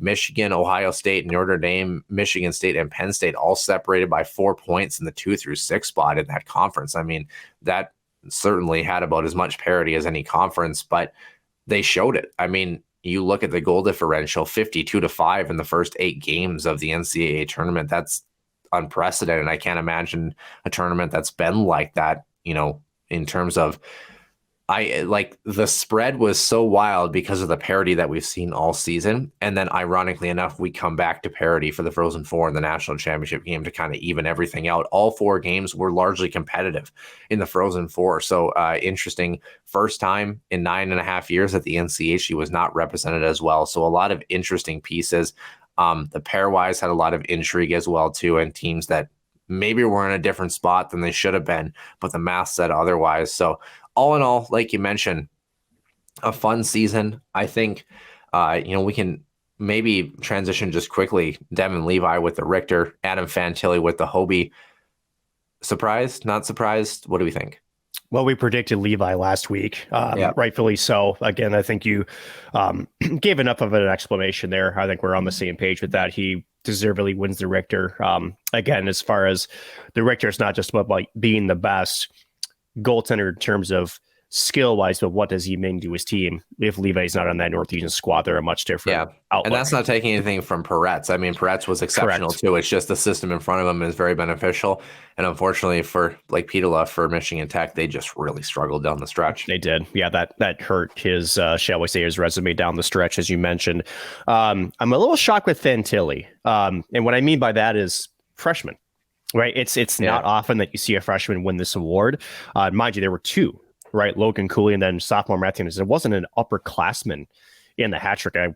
Michigan, Ohio State, Notre Dame, Michigan State, and Penn State all separated by 4 points in the 2 through 6 spot in that conference. I mean, that certainly had about as much parity as any conference, but they showed it. I mean, you look at the goal differential, 52-5 in the first 8 games of the NCAA tournament. That's unprecedented. I can't imagine a tournament that's been like that, in terms of the spread was so wild because of the parity that we've seen all season. And then ironically enough, we come back to parity for the Frozen Four in the national championship game to kind of even everything out. All 4 games were largely competitive in the Frozen Four. So interesting. First time in 9.5 years that the NCHC was not represented as well. So a lot of interesting pieces. The pairwise had a lot of intrigue as well too, and teams that maybe were in a different spot than they should have been, but the math said otherwise. So all in all, like you mentioned, a fun season. I think, we can maybe transition just quickly. Devin Levi with the Richter, Adam Fantilli with the Hobie. Surprised? Not surprised? What do we think? Well, we predicted Levi last week, rightfully so. Again, I think you gave enough of an explanation there. I think we're on the same page with that. He deservedly wins the Richter. Again, as far as the Richter, it's not just about being the best goaltender in terms of skill-wise, but what does he mean to his team? If Levi's not on that Northeastern squad, they're a much different outlook. And that's not taking anything from Peretz. I mean, Peretz was exceptional too. It's just the system in front of him is very beneficial. And unfortunately for Pitola, for Michigan Tech, they just really struggled down the stretch. They did. Yeah, that hurt his, shall we say, his resume down the stretch, as you mentioned. I'm a little shocked with Fantilli. And what I mean by that is freshman, right? It's not often that you see a freshman win this award. Mind you, there were 2. Right, Logan Cooley and then sophomore Matthew. There wasn't an upperclassman in the hat trick. I'm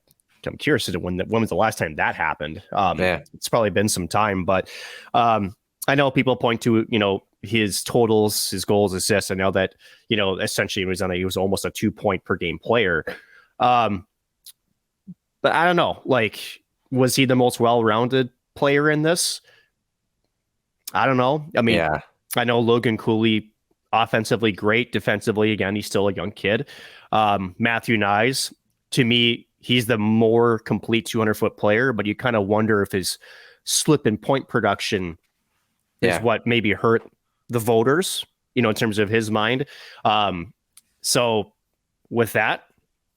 curious as to when was the last time that happened. It's probably been some time, but I know people point to his totals, his goals, assists. I know that, essentially he was almost a 2-point per game player. But I don't know, was he the most well-rounded player in this? I don't know. I mean, yeah. I know Logan Cooley, offensively great, defensively, again, he's still a young kid. Matthew Nyes, to me, he's the more complete 200-foot player, but you kind of wonder if his slip in point production is what maybe hurt the voters, in terms of his mind. So with that,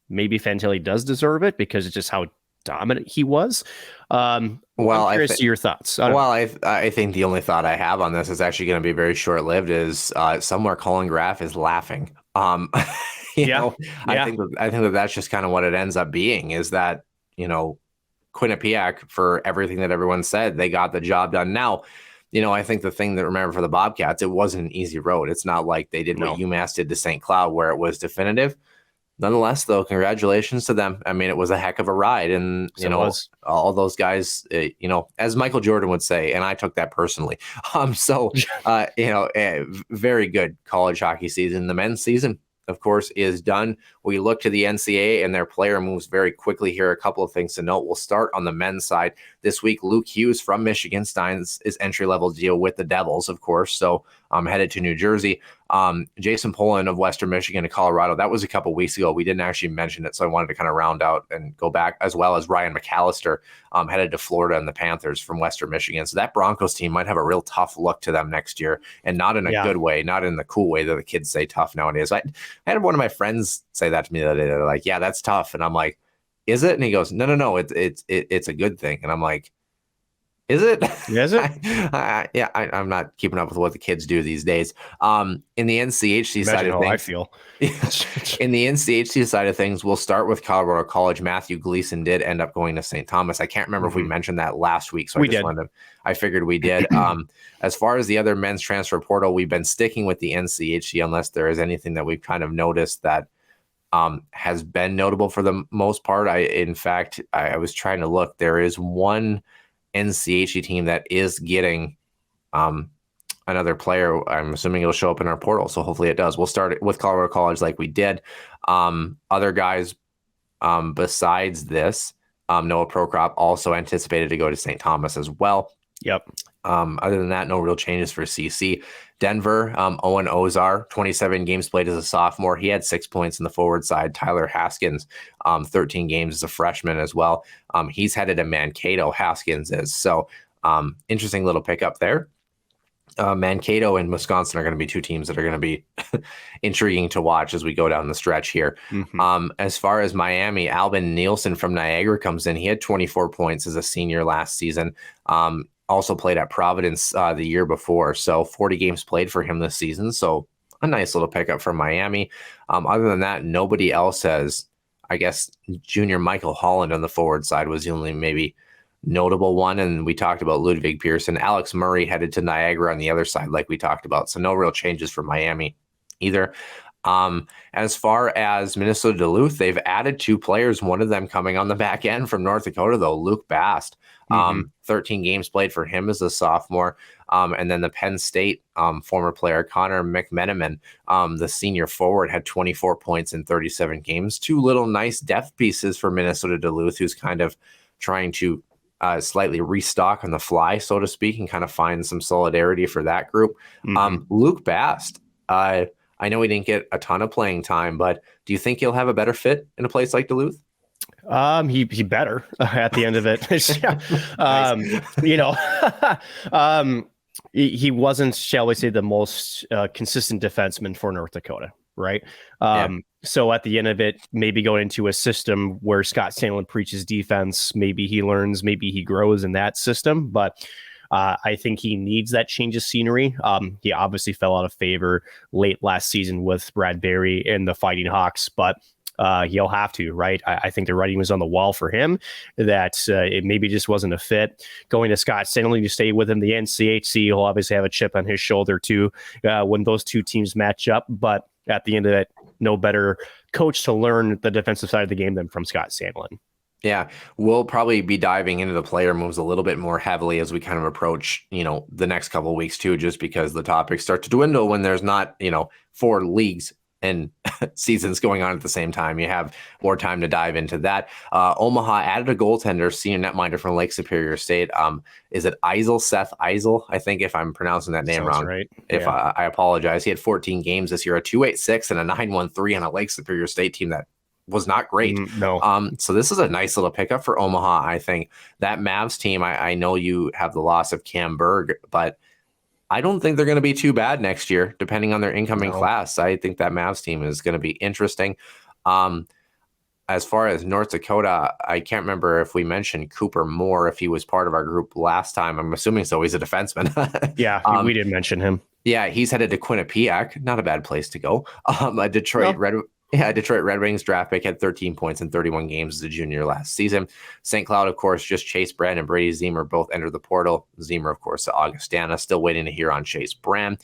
maybe Fantilli does deserve it because it's just how dominant he was. I'm curious to your thoughts. I think the only thought I have on this is actually going to be very short-lived. Is somewhere Colin Graff is laughing. I think that that's just kind of what it ends up being. Is that Quinnipiac, for everything that everyone said, they got the job done. Now, I think the thing that remember for the Bobcats, it wasn't an easy road. It's not like they did what UMass did to St. Cloud, where it was definitive. Nonetheless, though, congratulations to them. I mean, it was a heck of a ride. And, all those guys, as Michael Jordan would say, and I took that personally. A very good college hockey season. The men's season, of course, is done. We look to the NCAA and their player moves very quickly here. A couple of things to note. We'll start on the men's side. This week, Luke Hughes from Michigan signs his entry-level deal with the Devils, of course. So I'm headed to New Jersey. Jason Poland of Western Michigan to Colorado. That was a couple weeks ago. We didn't actually mention it, so I wanted to kind of round out and go back, as well as Ryan McAllister headed to Florida and the Panthers from Western Michigan. So that Broncos team might have a real tough look to them next year, and not in a good way, not in the cool way that the kids say tough nowadays. I had one of my friends say that to me the other day. They're like, yeah, that's tough. And I'm like, is it? And he goes, no, it's a good thing. And I'm like, is it? Is it? I'm not keeping up with what the kids do these days. In the NCHC side of things, I feel. In the NCHC side of things, we'll start with Colorado College. Matthew Gleason did end up going to St. Thomas. I can't remember if we mentioned that last week, so I figured we did. As far as the other men's transfer portal, we've been sticking with the NCHC unless there is anything that we've kind of noticed that has been notable for the most part. I was trying to look. There is one NCHC team that is getting another player. I'm assuming it'll show up in our portal, so hopefully it does. We'll start with Colorado College like we did. Other guys besides this, Noah Prokop also anticipated to go to St. Thomas as well. Yep. Other than that, no real changes for CC. Denver, Owen Ozar, 27 games played as a sophomore. He had 6 points in the forward side. Tyler Haskins, 13 games as a freshman as well. He's headed to Mankato, Haskins is. So interesting little pickup there. Mankato and Wisconsin are going to be two teams that are going to be intriguing to watch as we go down the stretch here. As far as Miami, Albin Nielsen from Niagara comes in. He had 24 points as a senior last season. Also played at Providence the year before. So 40 games played for him this season. So a nice little pickup from Miami. Other than that, nobody else has, I guess, junior Michael Holland on the forward side was the only maybe notable one. And we talked about Ludwig Pearson. Alex Murray headed to Niagara on the other side, like we talked about. So no real changes for Miami either. As far as Minnesota Duluth, they've added 2 players, one of them coming on the back end from North Dakota, though, Luke Bast. 13 games played for him as a sophomore. And then the Penn State former player, Connor McMenamin, the senior forward, had 24 points in 37 games. 2 little nice depth pieces for Minnesota Duluth, who's kind of trying to slightly restock on the fly, so to speak, and kind of find some solidarity for that group. Luke Bast, I know he didn't get a ton of playing time, but do you think he'll have a better fit in a place like Duluth? He better at the end of it. He wasn't, shall we say, the most consistent defenseman for North Dakota, right? So at the end of it, maybe going into a system where Scott Sandlin preaches defense, maybe he learns, maybe he grows in that system. But I think he needs that change of scenery. He obviously fell out of favor late last season with Brad Berry and the Fighting Hawks, but he'll have to, right? I think the writing was on the wall for him that it maybe just wasn't a fit. Going to Scott Sandlin to stay with him, the NCHC, he'll obviously have a chip on his shoulder too when those two teams match up. But at the end of it, no better coach to learn the defensive side of the game than from Scott Sandlin. Yeah, we'll probably be diving into the player moves a little bit more heavily as we kind of approach, the next couple of weeks too, just because the topics start to dwindle when there's not, 4 leagues and seasons going on at the same time. You have more time to dive into that. Omaha added a goaltender, senior netminder from Lake Superior State. Is it Seth Eisel? I think, if I'm pronouncing that name Sounds wrong. right. If Yeah. I apologize. He had 14 games this year, a 2.86 and a 9.13 on a Lake Superior State team that was not great. No. So this is a nice little pickup for Omaha. I think that Mavs team, I know you have the loss of Cam Berg, but I don't think they're going to be too bad next year, depending on their incoming class. I think that Mavs team is going to be interesting. As far as North Dakota, I can't remember if we mentioned Cooper Moore, if he was part of our group last time. I'm assuming so. He's a defenseman. Yeah, we did mention him. Yeah, he's headed to Quinnipiac. Not a bad place to go. A Detroit Red Wings draft pick, had 13 points in 31 games as a junior last season. St. Cloud, of course, just Chase Brand and Brady Zemer both entered the portal. Zemer, of course, to Augustana. Still waiting to hear on Chase Brand.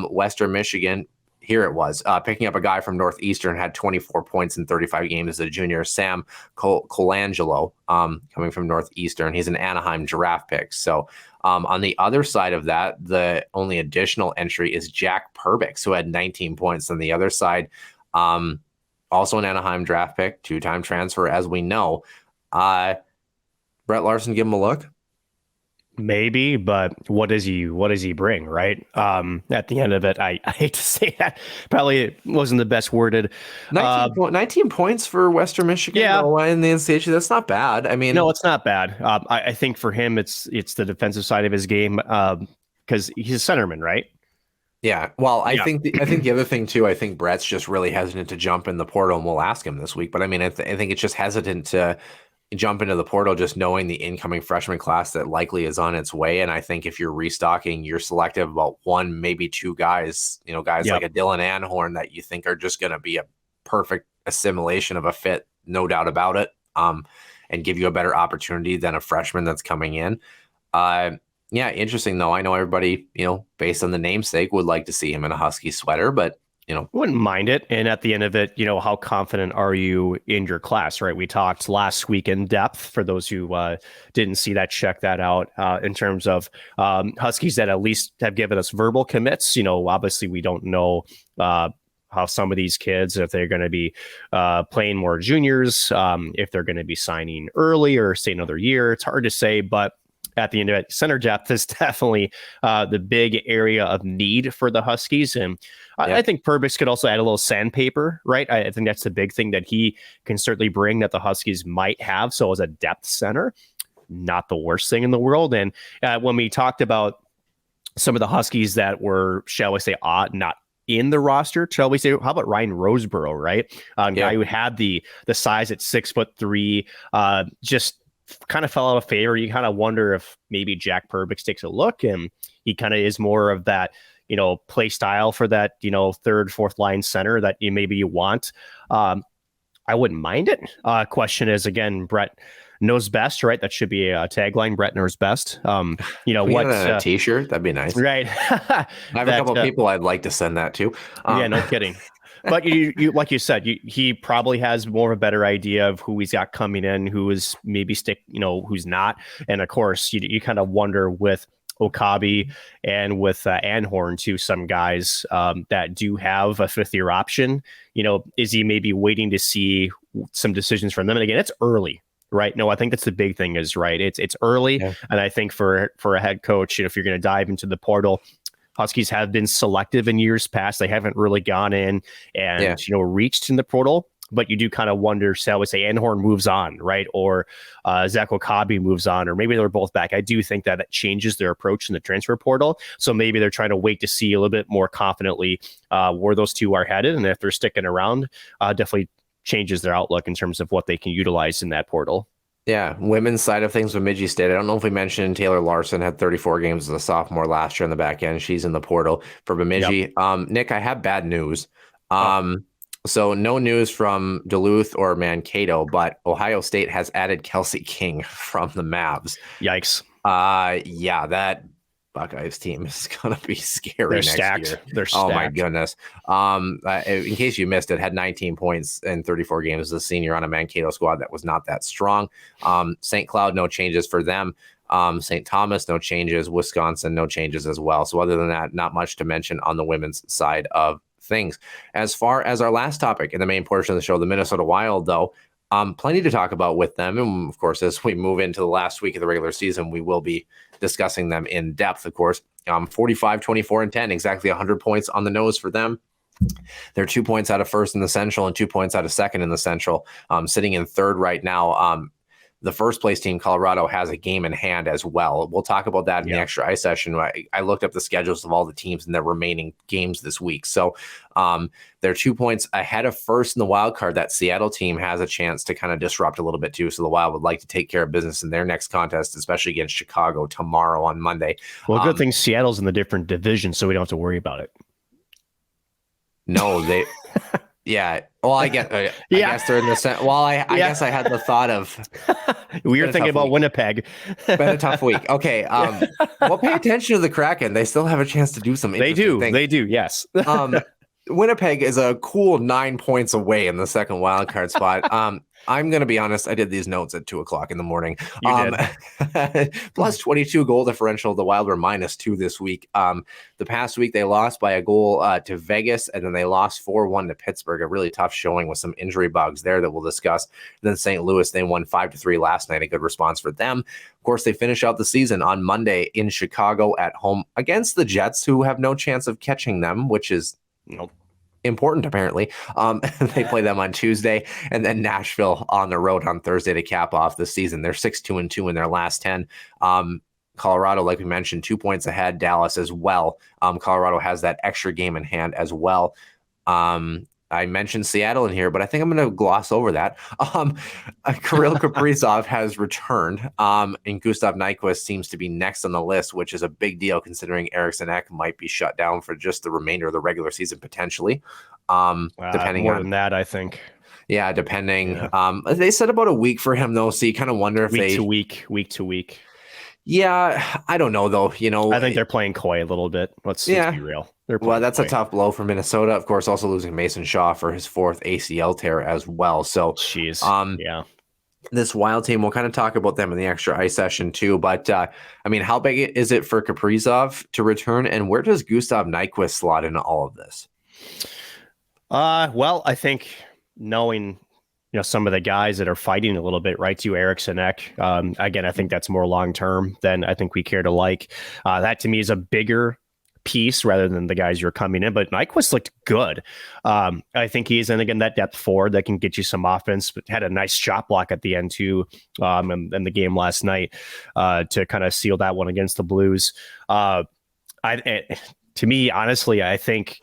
Western Michigan, here it was, picking up a guy from Northeastern, had 24 points in 35 games as a junior. Sam Colangelo, coming from Northeastern. He's an Anaheim draft pick. So on the other side of that, the only additional entry is Jack Perbix, who had 19 points on the other side. Also an Anaheim draft pick, 2-time transfer, as we know. Brett Larson, give him a look. Maybe, but what does he bring, right? At the end of it, I hate to say that. Probably it wasn't the best worded. 19 points for Western Michigan. Yeah. In the NCHC. That's not bad. I mean, no, it's not bad. I think for him, it's the defensive side of his game, because he's a centerman, right? Yeah. Well, I think the other thing too, I think Brett's just really hesitant to jump in the portal, and we'll ask him this week. But I mean, I think it's just hesitant to jump into the portal, just knowing the incoming freshman class that likely is on its way. And I think if you're restocking, you're selective about 1, maybe 2 guys, guys like a Dylan Anhorn that you think are just going to be a perfect assimilation of a fit, no doubt about it, and give you a better opportunity than a freshman that's coming in. Yeah, interesting though. I know everybody, based on the namesake, would like to see him in a Husky sweater, but wouldn't mind it. And at the end of it, how confident are you in your class, right? We talked last week in depth, for those who didn't see that, check that out, in terms of Huskies that at least have given us verbal commits. Obviously we don't know how some of these kids, if they're going to be playing more juniors, if they're going to be signing early or stay another year. It's hard to say, but at the end of it, center depth is definitely the big area of need for the Huskies. And I think Perbix could also add a little sandpaper, right? I think that's the big thing that he can certainly bring that the Huskies might have. So as a depth center, not the worst thing in the world. And when we talked about some of the Huskies that were, shall we say, not in the roster, shall we say, how about Ryan Roseborough, right? Guy who had the size at 6'3", just kind of fell out of favor. You kind of wonder if maybe Jack Perbix takes a look, and he kind of is more of that, play style for that, third, fourth line center that you want. I wouldn't mind it. Question is, again, Brett knows best, right? That should be a tagline. Brett knows best. What a t-shirt? That'd be nice. Right. I have a couple of people I'd like to send that to. Yeah, no kidding. But you like you said, he probably has more of a better idea of who he's got coming in, who is maybe who's not. And of course, you kind of wonder with Okabe and with Anhorn too, some guys that do have a fifth-year option. Is he maybe waiting to see some decisions from them? And again, it's early, right? No, I think that's the big thing is, right, it's early. Yeah. And I think for a head coach, if you're going to dive into the portal, Huskies have been selective in years past. They haven't really gone in and, reached in the portal, but you do kind of wonder, shall we say, Anhorn moves on, right? Or Zach Okabe moves on, or maybe they're both back. I do think that changes their approach in the transfer portal. So maybe they're trying to wait to see a little bit more confidently where those two are headed. And if they're sticking around, definitely changes their outlook in terms of what they can utilize in that portal. Yeah, women's side of things with Bemidji State. I don't know if we mentioned Taylor Larson had 34 games as a sophomore last year on the back end. She's in the portal for Bemidji. Yep. Nick, I have bad news. So no news from Duluth or Mankato, but Ohio State has added Kelsey King from the Mavs. Yikes. Yeah, that Buckeyes team is going to be scary They're next stacked. year. They're stacked. Oh my goodness. In case you missed it, had 19 points in 34 games as a senior on a Mankato squad that was not that strong. St. Cloud, no changes for them. St. Thomas, no changes. Wisconsin, no changes as well. So other than that, not much to mention on the women's side of things. As far as our last topic in the main portion of the show, the Minnesota Wild, though, plenty to talk about with them. And of course, as we move into the last week of the regular season, we will be discussing them in depth, of course. 45, 24, and 10, exactly 100 points on the nose for them. They're 2 points out of first in the Central and 2 points out of second in the Central, sitting in third right now. The first place team, Colorado, has a game in hand as well. We'll talk about that in the extra ice session. I looked up the schedules of all the teams and their remaining games this week. So they're 2 points ahead of first in the wild card. That Seattle team has a chance to kind of disrupt a little bit too. So the Wild would like to take care of business in their next contest, especially against Chicago tomorrow on Monday. Well, good thing Seattle's in the different division, so we don't have to worry about it. No, they... Yeah. Well, I guess they're in the well, I guess I had the thought of we were thinking about Winnipeg. Been a tough week. Okay. Well, pay attention to the Kraken. They still have a chance to do some interesting things. They do. Yes. Winnipeg is a cool 9 points away in the second wild card spot. I'm going to be honest. I did these notes at 2:00 in the morning. Plus 22 goal differential. The Wild were -2 this week. The past week they lost by a goal to Vegas, and then they lost 4-1 to Pittsburgh. A really tough showing with some injury bugs there that we'll discuss. Then St. Louis, they won 5-3 last night. A good response for them. Of course, they finish out the season on Monday in Chicago at home against the Jets, who have no chance of catching them, which is important apparently. They play them on Tuesday, and then Nashville on the road on Thursday to cap off the season. They're 6-2-2 in their last 10. Colorado, like we mentioned, 2 points ahead. Dallas as well. Colorado has that extra game in hand as well. I mentioned Seattle in here, but I think I'm going to gloss over that. Kirill Kaprizov has returned, and Gustav Nyquist seems to be next on the list, which is a big deal considering Eriksson Ek might be shut down for just the remainder of the regular season potentially. Depending more on than that, I think. Yeah, depending. Yeah. They said about a week for him though, so you kind of wonder if week to week. Yeah, I don't know though. I think they're playing coy a little bit. Let's be real. Well, that's a tough blow for Minnesota. Of course, also losing Mason Shaw for his fourth ACL tear as well. So, this Wild team, we'll kind of talk about them in the extra ice session too. But how big is it for Kaprizov to return, and where does Gustav Nyquist slot into all of this? Well, I think knowing some of the guys that are fighting a little bit, right? To Eriksson Ek. Again, I think that's more long term than I think we care to like. That to me is a bigger piece rather than the guys you're coming in. But Nyquist looked good. I think he's in again that depth forward that can get you some offense. But had a nice shot block at the end too, in the game last night to kind of seal that one against the Blues. To me, honestly, I think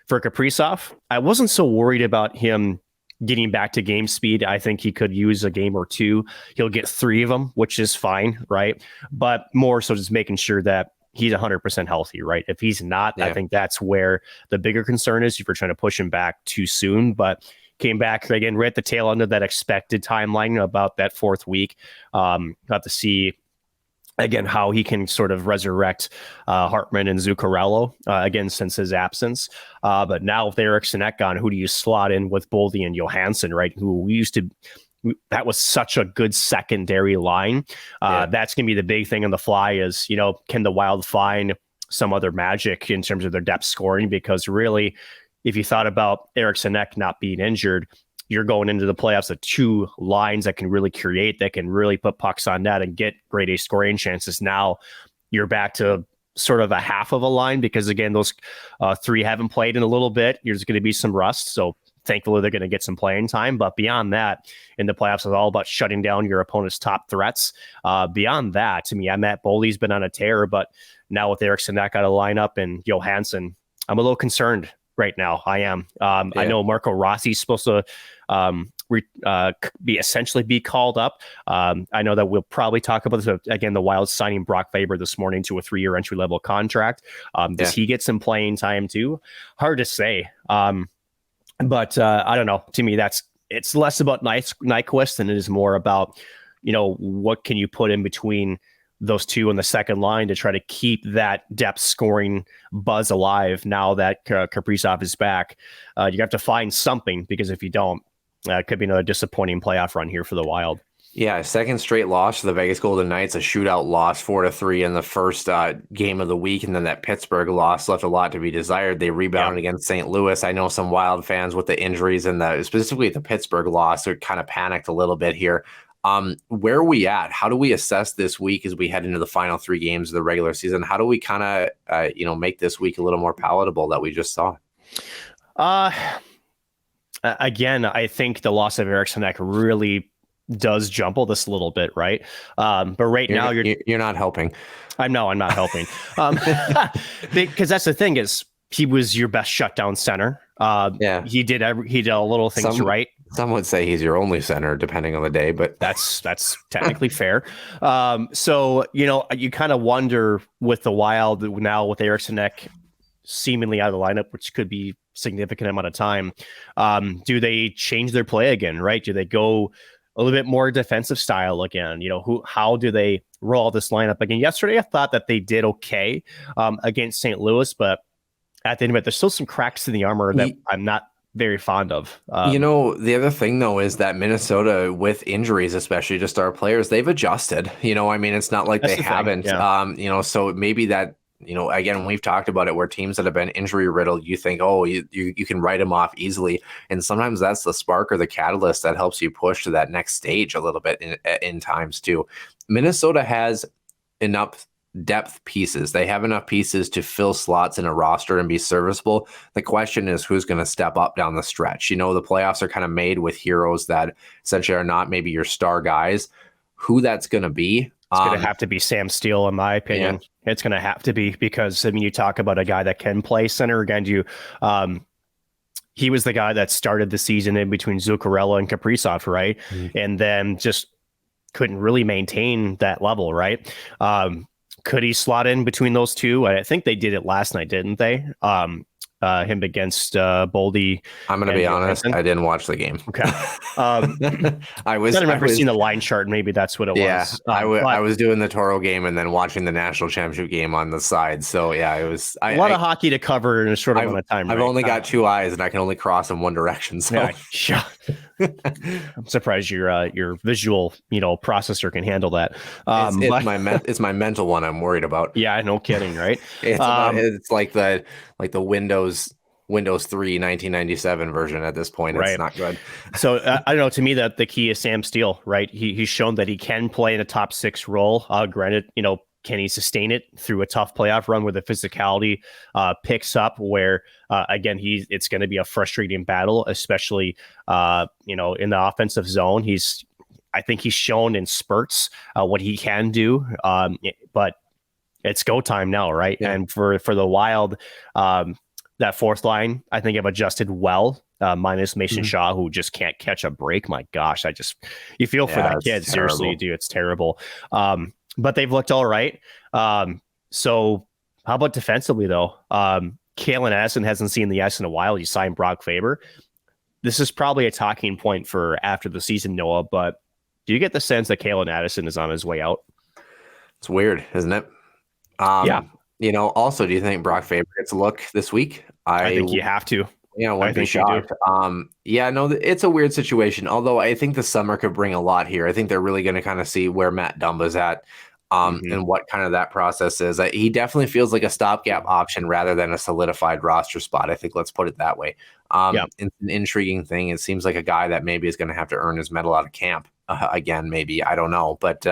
for Kaprizov, I wasn't so worried about him getting back to game speed. I think he could use a game or two. He'll get 3 of them, which is fine, right? But more so just making sure that he's 100% healthy, right? If he's not, I think that's where the bigger concern is if you're trying to push him back too soon. But came back again right at the tail end of that expected timeline about that 4th week. Got to see again how he can sort of resurrect Hartman and Zuccarello again since his absence. But now with Eriksson Ek gone, who do you slot in with Boldy and Johansson, right? Who we used to. That was such a good secondary line. That's going to be the big thing on the fly is, can the Wild find some other magic in terms of their depth scoring? Because really, if you thought about Eriksson Ek not being injured, you're going into the playoffs with 2 lines that can really create, that can really put pucks on net and get grade A scoring chances. Now you're back to sort of a half of a line because, again, those 3 haven't played in a little bit. There's going to be some rust. So thankfully, they're going to get some playing time. But beyond that, in the playoffs, it's all about shutting down your opponent's top threats. Beyond that, to me, Matt Boldy's been on a tear. But now with Eriksson Ek out of lineup and Johansson, I'm a little concerned right now. I am. I know Marco Rossi's supposed to be called up. I know that we'll probably talk about this again. The Wild signing Brock Faber this morning to a 3-year entry level contract. Does he get some playing time too? Hard to say. But I don't know. To me, it's less about Nyquist than it is more about what can you put in between those two in the second line to try to keep that depth scoring buzz alive now that Kaprizov is back. You have to find something, because if you don't, it could be another disappointing playoff run here for the Wild. Yeah, second straight loss to the Vegas Golden Knights, a shootout loss 4-3 in the first game of the week, and then that Pittsburgh loss left a lot to be desired. They rebounded against St. Louis. I know some Wild fans with the injuries and specifically the Pittsburgh loss are kind of panicked a little bit here. Where are we at? How do we assess this week as we head into the final 3 games of the regular season? How do we kind of make this week a little more palatable that we just saw? Again, I think the loss of Eriksson really does jumble this a little bit, right? But now you're not helping. I'm not helping. Because that's the thing, is he was your best shutdown center. He did a little things right. Some would say he's your only center, depending on the day, but that's technically fair. So you kind of wonder with the Wild now with Eriksson seemingly out of the lineup, which could be significant amount of time. Do they change their play again? Right? Do they go a little bit more defensive style again? How do they roll this lineup again? Yesterday, I thought that they did okay against St. Louis, but at the end of it, there's still some cracks in the armor that I'm not very fond of. The other thing, though, is that Minnesota, with injuries, especially to star players, they've adjusted. It's not like they haven't. Yeah. So maybe that, again, we've talked about it where teams that have been injury riddled, you think, oh, you can write them off easily. And sometimes that's the spark or the catalyst that helps you push to that next stage a little bit in times too. Minnesota has enough depth pieces. They have enough pieces to fill slots in a roster and be serviceable. The question is who's going to step up down the stretch. The playoffs are kind of made with heroes that essentially are not maybe your star guys. Who that's going to be. It's going to have to be Sam Steele, in my opinion. Yeah. It's going to have to be, because you talk about a guy that can play center again. He was the guy that started the season in between Zuccarello and Kaprizov, right? Mm-hmm. And then just couldn't really maintain that level, right? Could he slot in between those two? I think they did it last night, didn't they? Him against Boldy. I'm going to be honest, I didn't watch the game. Okay. I remember seeing the line chart. Maybe that's what it was. I was doing the Toro game and then watching the national championship game on the side. So yeah, it was a lot of hockey to cover in a short amount of time. I've only got 2 eyes and I can only cross in one direction. So yeah. I'm surprised your visual, processor can handle that. It's my mental one I'm worried about. Yeah, no kidding, right? It's like the Windows 3 1997 version at this point. It's not good. So I don't know. To me, that the key is Sam Steele, right? He's shown that he can play in a top 6 role. Granted, can he sustain it through a tough playoff run where the physicality picks up? Where again, it's going to be a frustrating battle, especially in the offensive zone. I think he's shown in spurts what he can do, but it's go time now, right? Yeah. And for the Wild, that fourth line, I think have adjusted well. Minus Mason Shaw, who just can't catch a break. My gosh, you feel for that kid. Seriously, you do. It's terrible. But they've looked all right. So how about defensively, though? Kalen Addison hasn't seen the ice in a while. You signed Brock Faber. This is probably a talking point for after the season, Noah, but do you get the sense that Kalen Addison is on his way out? It's weird, isn't it? Also, do you think Brock Faber gets a look this week? I think you have to. Yeah, I think shocked. It's a weird situation. Although I think the summer could bring a lot here. I think they're really going to kind of see where Matt Dumba's at, and what kind of that process is. He definitely feels like a stopgap option rather than a solidified roster spot. I think let's put it that way. It's an intriguing thing. It seems like a guy that maybe is going to have to earn his medal out of camp again. Maybe, I don't know, but.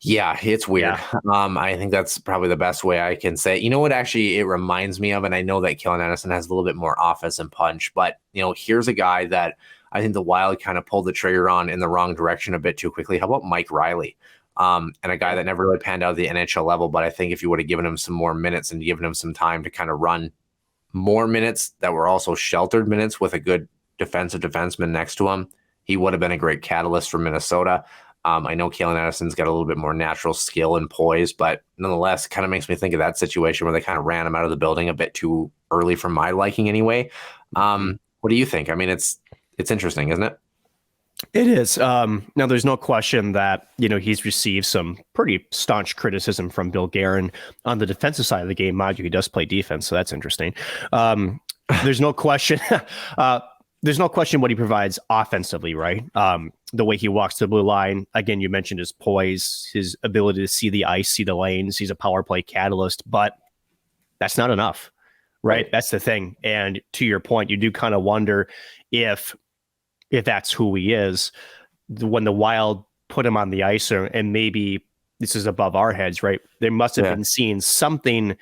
Yeah, it's weird. Yeah. I think that's probably the best way I can say. You know what? Actually, it reminds me of, and I know that Kellen Addison has a little bit more offense and punch, but here's a guy that I think the Wild kind of pulled the trigger on in the wrong direction a bit too quickly. How about Mike Riley? And a guy that never really panned out at the NHL level, but I think if you would have given him some more minutes and given him some time to kind of run more minutes that were also sheltered minutes with a good defensive defenseman next to him, he would have been a great catalyst for Minnesota. I know Kalen Addison's got a little bit more natural skill and poise, but nonetheless, it kind of makes me think of that situation where they kind of ran him out of the building a bit too early for my liking anyway. What do you think? I mean, it's interesting, isn't it? It is. Now, there's no question that, he's received some pretty staunch criticism from Bill Guerin on the defensive side of the game. Mind you, he does play defense, so that's interesting. There's no question. There's no question what he provides offensively, right? The way he walks the blue line. Again, you mentioned his poise, his ability to see the ice, see the lanes. He's a power play catalyst, but that's not enough, right? That's the thing. And to your point, you do kind of wonder if that's who he is. When the Wild put him on the ice, and maybe this is above our heads, right? They must have been seeing something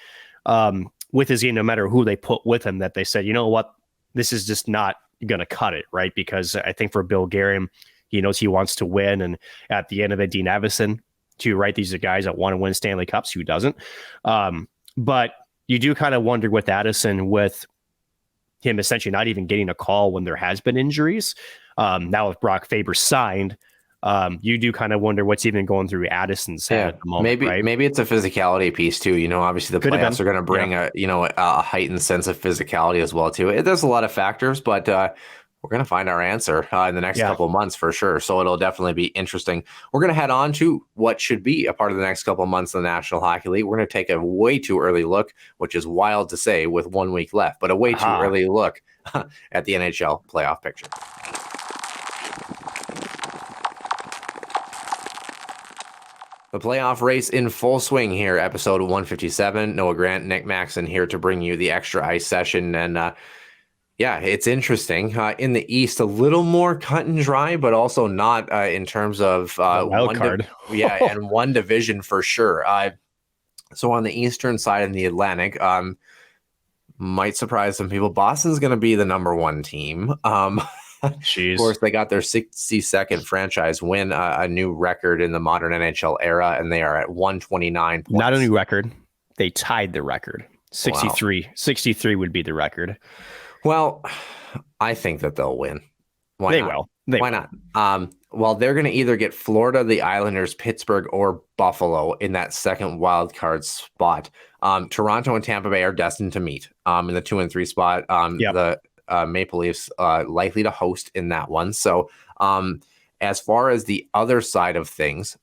with his game, no matter who they put with him, that they said, you know what, this is just not going to cut it, right? Because I think for Bill Guerin, he knows he wants to win. And at the end of it, Dean Evison, too, right? These are guys that want to win Stanley Cups. Who doesn't? But you do kind of wonder with Addison, with him essentially not even getting a call when there has been injuries. Now with Brock Faber signed, you do kind of wonder what's even going through Addison's head at the moment. Maybe it's a physicality piece too. Obviously the playoffs are going to bring a heightened sense of physicality as well too. There's a lot of factors, but we're going to find our answer in the next couple of months for sure. So it'll definitely be interesting. We're going to head on to what should be a part of the next couple of months in the National Hockey League. We're going to take a way too early look, which is wild to say with 1 week left, but a way too early look at the NHL playoff picture. The playoff race in full swing here, episode 157. Noah Grant, Nick Maxon here to bring you the extra ice session. And it's interesting. In the East, a little more cut and dry, but also not in terms of wild card. And one division for sure. So on the Eastern side in the Atlantic, might surprise some people. Boston's going to be the number one team. Of course, they got their 62nd franchise win, a new record in the modern NHL era, and they are at 129 points. Not a new record. They tied the record. 63. Wow. 63 would be the record. Well, I think that they'll win. Why not? Why not? Well, they're going to either get Florida, the Islanders, Pittsburgh, or Buffalo in that second wild card spot. Toronto and Tampa Bay are destined to meet in the 2 and 3 spot. The Maple Leafs likely to host in that one. So as far as the other side of things,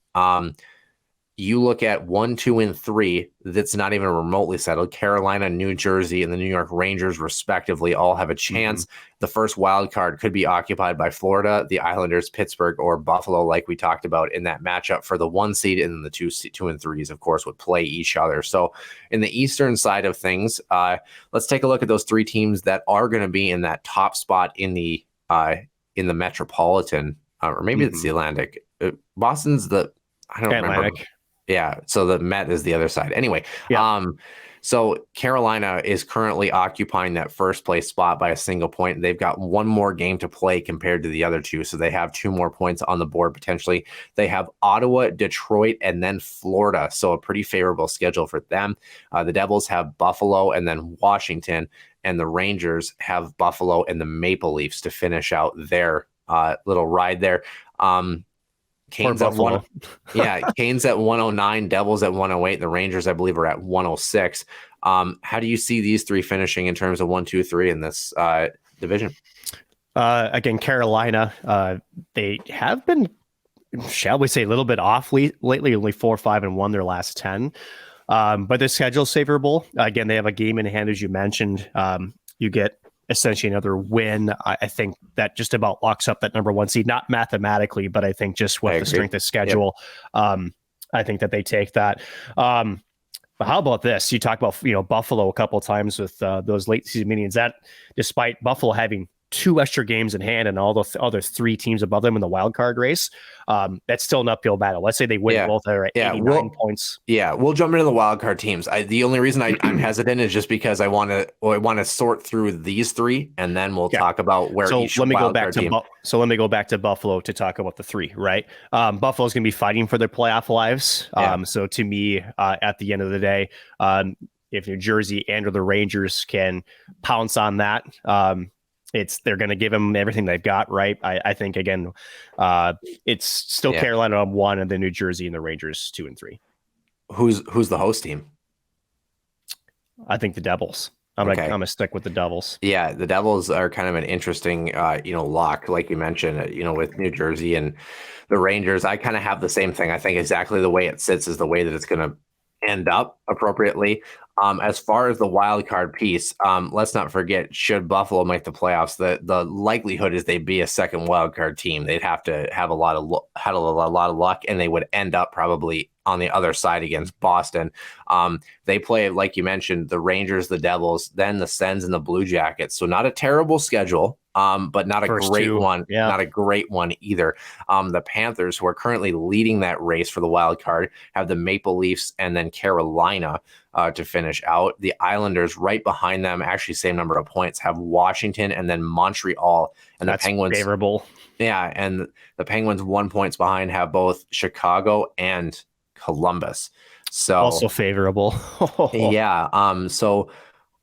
you look at 1, 2, and 3, that's not even remotely settled. Carolina, New Jersey, and the New York Rangers, respectively, all have a chance. The first wild card could be occupied by Florida, the Islanders, Pittsburgh, or Buffalo, like we talked about in that matchup for the 1 seed, and then the 2 and 3s, of course, would play each other. So in the Eastern side of things, let's take a look at those 3 teams that are going to be in that top spot in the Metropolitan, or maybe it's the Atlantic. Boston's the, I don't remember. Yeah, so the Met is the other side. Anyway, so Carolina is currently occupying that first place spot by a single point. They've got one more game to play compared to the other two, so they have 2 more points on the board potentially. They have Ottawa, Detroit, and then Florida, so a pretty favorable schedule for them. The Devils have Buffalo and then Washington, and the Rangers have Buffalo and the Maple Leafs to finish out their little ride there. Canes at Canes at 109, Devils at 108. The Rangers, I believe, are at 106. How do you see these 3 finishing in terms of 1, 2, 3 in this division? Again, Carolina, they have been, shall we say, a little bit off lately. Only 4, 5, and 1 their last 10. But the schedule's favorable. Again, they have a game in hand, as you mentioned. You get essentially another win. I think that just about locks up that number 1 seed, not mathematically, but I think just with the strength of schedule, I think that they take that. But how about this? You talk about, Buffalo a couple of times with those late season meetings, that despite Buffalo having 2 extra games in hand and all the other 3 teams above them in the wild card race, that's still an uphill battle. Let's say they win both at 89 points. Yeah, we'll jump into the wild card teams. The only reason I'm hesitant is just because I want to sort through these 3, and then we'll talk about where each wild card team. So let me go back to Buffalo to talk about the 3. Right, Buffalo's going to be fighting for their playoff lives. So to me, at the end of the day, if New Jersey and or the Rangers can pounce on that, they're going to give them everything they've got, right? I think, again, it's still Carolina on 1, and then New Jersey and the Rangers 2 and 3. Who's the host team? I think the Devils. I'm Okay. gonna stick with the Devils. Yeah, the Devils are kind of an interesting, lock, like you mentioned, with New Jersey and the Rangers. I kind of have the same thing. I think exactly the way it sits is the way that it's going to end up appropriately. As far as the wild card piece, let's not forget, should Buffalo make the playoffs, the likelihood is they'd be a second wild card team. They'd have to have a lot of luck, and they would end up probably on the other side against Boston. They play, like you mentioned, the Rangers, the Devils, then the Sens and the Blue Jackets. So not a terrible schedule, but not a great one. Yeah. Not a great one either. The Panthers, who are currently leading that race for the wild card, have the Maple Leafs and then Carolina to finish out. The Islanders right behind them, actually same number of points, have Washington and then Montreal. And That's the Penguins favorable. Yeah, and the Penguins 1 point behind have both Chicago and Columbus. So Also favorable. yeah. So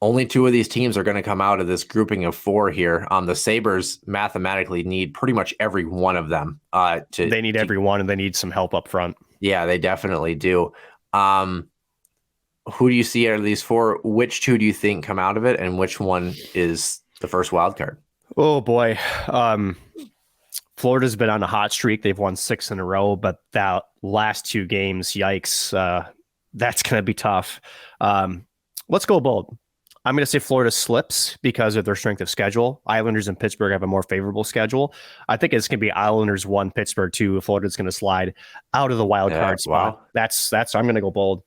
only two of these teams are going to come out of this grouping of four here. The Sabres mathematically need pretty much every one of them. They need every one, and they need some help up front. Yeah, they definitely do. Who do you see out of these four? Which two do you think come out of it, and which one is the first wild card? Oh boy. Florida's been on a hot streak. They've won 6 in a row, but that last 2 games, yikes, that's going to be tough. Let's go bold. I'm going to say Florida slips because of their strength of schedule. Islanders and Pittsburgh have a more favorable schedule. I think it's going to be Islanders 1, Pittsburgh 2. Florida's going to slide out of the wild card spot. Wow. That's I'm going to go bold.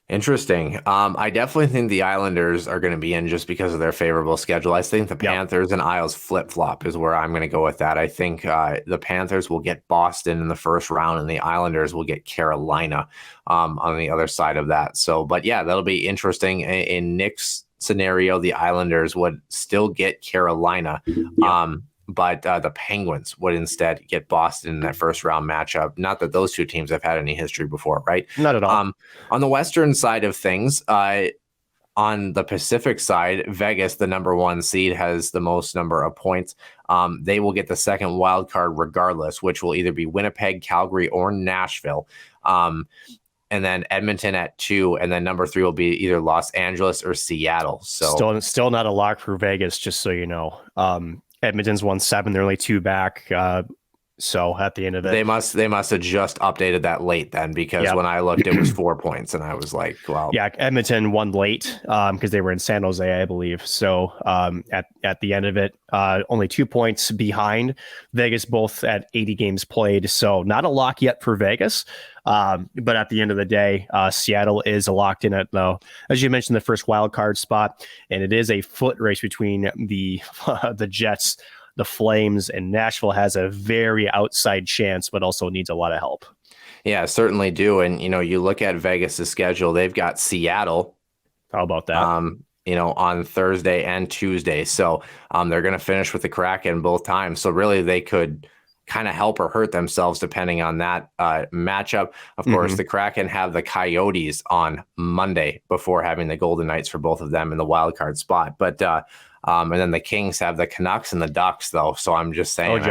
Interesting. I definitely think the Islanders are going to be in just because of their favorable schedule. I think the Panthers and Isles flip-flop is where I'm going to go with that. I think the Panthers will get Boston in the first round, and the Islanders will get Carolina on the other side of that. So, but yeah, that'll be interesting. In Nick's scenario, the Islanders would still get Carolina. But the Penguins would instead get Boston in that first round matchup. Not that those two teams have had any history before, right? Not at all. On the Western side of things, on the Pacific side, Vegas, the number 1 seed, has the most number of points. They will get the second wild card regardless, which will either be Winnipeg, Calgary, or Nashville. And then Edmonton at 2, and then number 3 will be either Los Angeles or Seattle. So still not a lock for Vegas, just so you know. Edmonton's won 7; they're only 2 back. So at the end of it, they must have just updated that late then, because when I looked, it was 4 points, and I was like, "Well, yeah." Edmonton won late because they were in San Jose, I believe. So at the end of it, only 2 points behind Vegas, both at 80 games played. So not a lock yet for Vegas. But at the end of the day, Seattle is locked in at, as you mentioned, the first wild card spot, and it is a foot race between the Jets, the Flames, and Nashville has a very outside chance, but also needs a lot of help. Yeah, certainly do. And you look at Vegas's schedule; they've got Seattle. How about that? On Thursday and Tuesday, so they're going to finish with the Kraken both times. So really, they could kind of help or hurt themselves depending on that matchup. Of course, the Kraken have the Coyotes on Monday before having the Golden Knights for both of them in the wild card spot. But and then the Kings have the Canucks and the Ducks, though. So I'm just saying.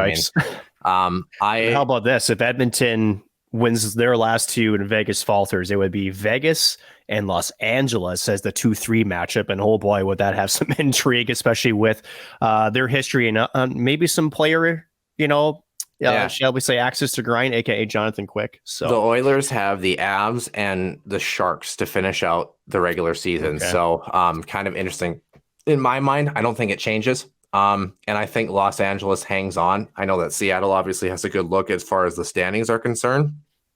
How about this? If Edmonton wins their last 2 and Vegas falters, it would be Vegas and Los Angeles as the 2-3 matchup. And oh boy, would that have some intrigue, especially with their history and maybe some player, shall we say, access to grind, aka Jonathan Quick. So the Oilers have the Avs and the Sharks to finish out the regular season. Okay. So kind of interesting. In my mind, I don't think it changes. And I think Los Angeles hangs on. I know that Seattle obviously has a good look as far as the standings are concerned.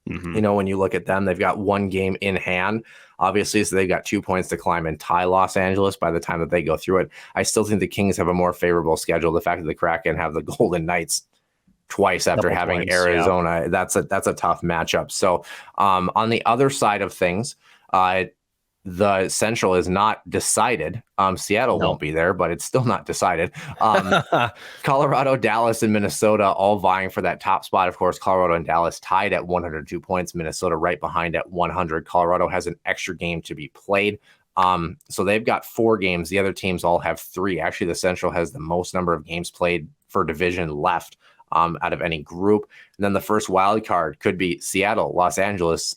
When you look at them, they've got 1 game in hand, obviously, so they've got 2 points to climb and tie Los Angeles by the time that they go through it. I still think the Kings have a more favorable schedule. The fact that the Kraken have the Golden Knights twice after having Arizona, that's a tough matchup. So on the other side of things, the Central is not decided. Seattle won't be there, but it's still not decided. Colorado, Dallas, and Minnesota all vying for that top spot. Of course, Colorado and Dallas tied at 102 points. Minnesota right behind at 100. Colorado has an extra game to be played. So they've got 4 games. The other teams all have 3. Actually, the Central has the most number of games played for division left out of any group. And then the first wild card could be Seattle, Los Angeles,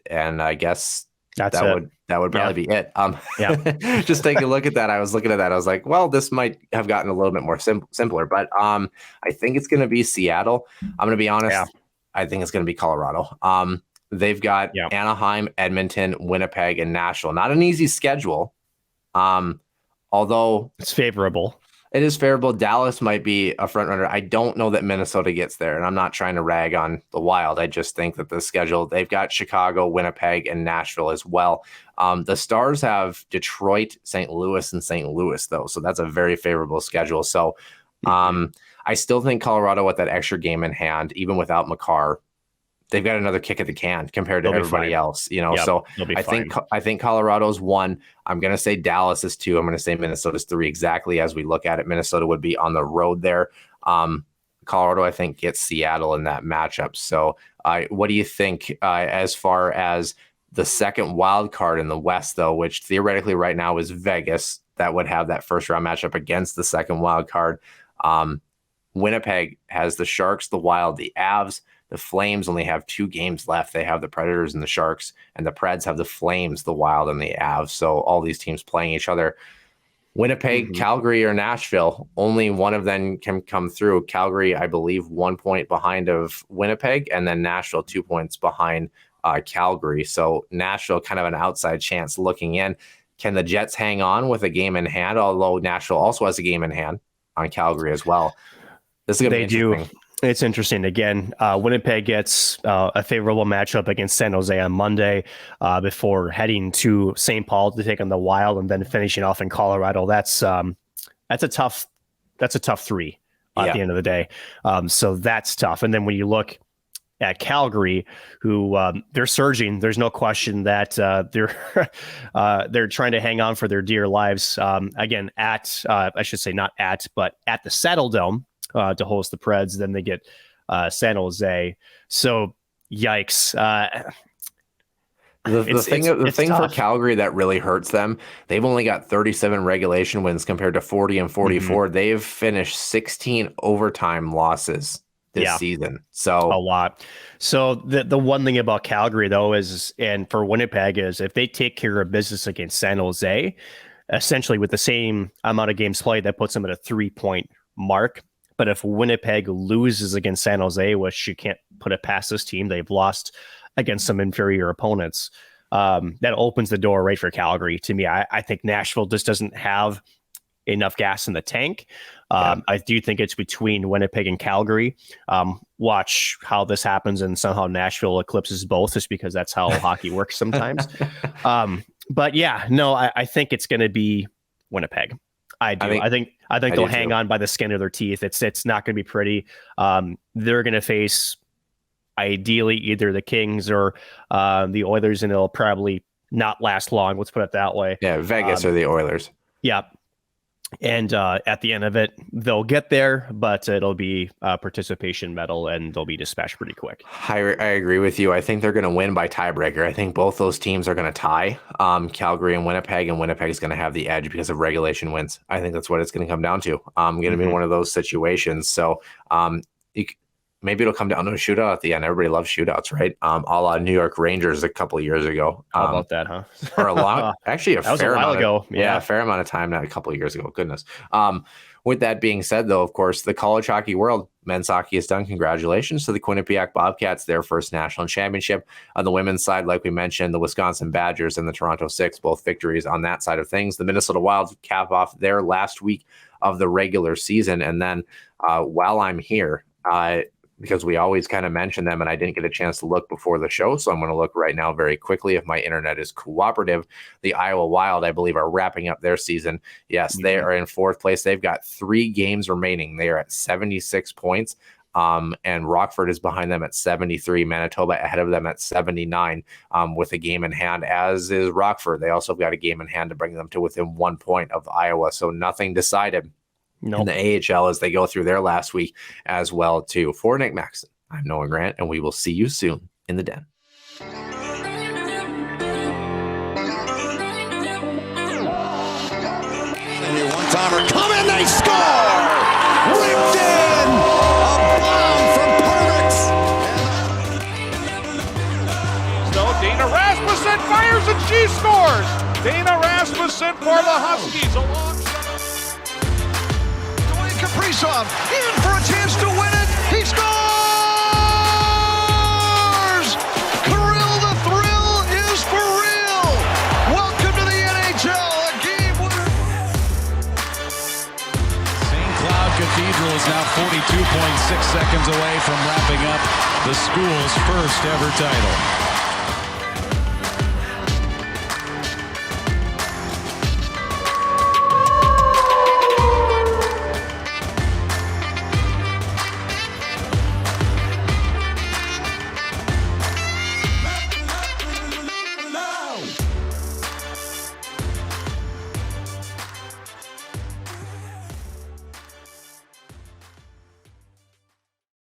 and I guess That would probably be it. Yeah. Just take a look at that. I was looking at that. I was like, well, this might have gotten a little bit more simpler, but I think it's going to be Seattle. I'm going to be honest. Yeah. I think it's going to be Colorado. They've got Anaheim, Edmonton, Winnipeg, and Nashville. Not an easy schedule. Although it's favorable. It is favorable. Dallas might be a front runner. I don't know that Minnesota gets there, and I'm not trying to rag on the Wild. I just think that the schedule, they've got Chicago, Winnipeg, and Nashville as well. The Stars have Detroit, St. Louis, and St. Louis, though, so that's a very favorable schedule. So I still think Colorado with that extra game in hand, even without Makar, they've got another kick at the can compared to everybody else, so I think Colorado's 1. I'm going to say Dallas is 2. I'm going to say Minnesota's 3, exactly as we look at it. Minnesota would be on the road there. Colorado, I think, gets Seattle in that matchup. So what do you think as far as the second wild card in the West, though, which theoretically right now is Vegas, that would have that first round matchup against the second wild card. Winnipeg has the Sharks, the Wild, the Avs. The Flames only have 2 games left. They have the Predators and the Sharks, and the Preds have the Flames, the Wild, and the Avs. So all these teams playing each other. Winnipeg, Calgary, or Nashville, only one of them can come through. Calgary, I believe, 1 point behind of Winnipeg, and then Nashville 2 points behind Calgary. So Nashville kind of an outside chance looking in. Can the Jets hang on with a game in hand? Although Nashville also has a game in hand on Calgary as well. This is going to be interesting. It's interesting. Again, Winnipeg gets a favorable matchup against San Jose on Monday before heading to St. Paul to take on the Wild and then finishing off in Colorado. That's a tough 3 at the end of the day. So that's tough. And then when you look at Calgary, who they're surging, there's no question that they're trying to hang on for their dear lives. Again, I should say not at, but at the Saddle Dome. To host the Preds, then they get San Jose. So, yikes! The thing for Calgary that really hurts them, they've only got 37 regulation wins compared to 40 and 44. They've finished 16 overtime losses this season. So a lot. So the one thing about Calgary though is, and for Winnipeg, is if they take care of business against San Jose, essentially with the same amount of games played, that puts them at a 3-point mark. But if Winnipeg loses against San Jose, which you can't put it past this team, they've lost against some inferior opponents. That opens the door right for Calgary. To me, I think Nashville just doesn't have enough gas in the tank. I do think it's between Winnipeg and Calgary. Watch how this happens and somehow Nashville eclipses both, just because that's how hockey works sometimes. But yeah, no, I think it's going to be Winnipeg. I think they'll hang on by the skin of their teeth. It's not going to be pretty. They're going to face ideally either the Kings or the Oilers, and it'll probably not last long. Let's put it that way. Yeah, Vegas or the Oilers. Yeah. And at the end of it, they'll get there, but it'll be a participation medal, and they'll be dispatched pretty quick. I agree with you. I think they're going to win by tiebreaker. I think both those teams are going to tie, Calgary and Winnipeg's going to have the edge because of regulation wins. I think that's what it's going to come down to. Going to be one of those situations. So maybe it'll come down to a shootout at the end. Everybody loves shootouts, right? A la New York Rangers a couple of years ago. How about that, huh? Or a long, actually a fair while amount ago. A fair amount of time, not a couple of years ago. Goodness. With that being said, though, of course, the college hockey world, men's hockey is done. Congratulations to the Quinnipiac Bobcats, their first national championship. On the women's side, like we mentioned, the Wisconsin Badgers and the Toronto Six, both victories on that side of things. The Minnesota Wild cap off their last week of the regular season. And then while I'm here, because we always kind of mention them, and I didn't get a chance to look before the show, so I'm going to look right now very quickly if my internet is cooperative. The Iowa Wild, I believe, are wrapping up their season. Yes, they are in 4th place. They've got 3 games remaining. They are at 76 points, and Rockford is behind them at 73. Manitoba ahead of them at 79 with a game in hand, as is Rockford. They also got a game in hand to bring them to within 1 point of Iowa, so nothing decided. In the AHL as they go through their last week as well, too. For Nick Maxon, I'm Noah Grant, and we will see you soon in the Den. And your one-timer coming, they score! Ripped in! A bomb from Pervix! So Dana Rasmussen fires, and she Rasmussen for the Huskies. Dwayne Kaprizov in for a chance to win it. He scores! Kirill the Thrill is for real. Welcome to the NHL. A game winner. St. Cloud Cathedral is now 42.6 seconds away from wrapping up the school's first ever title.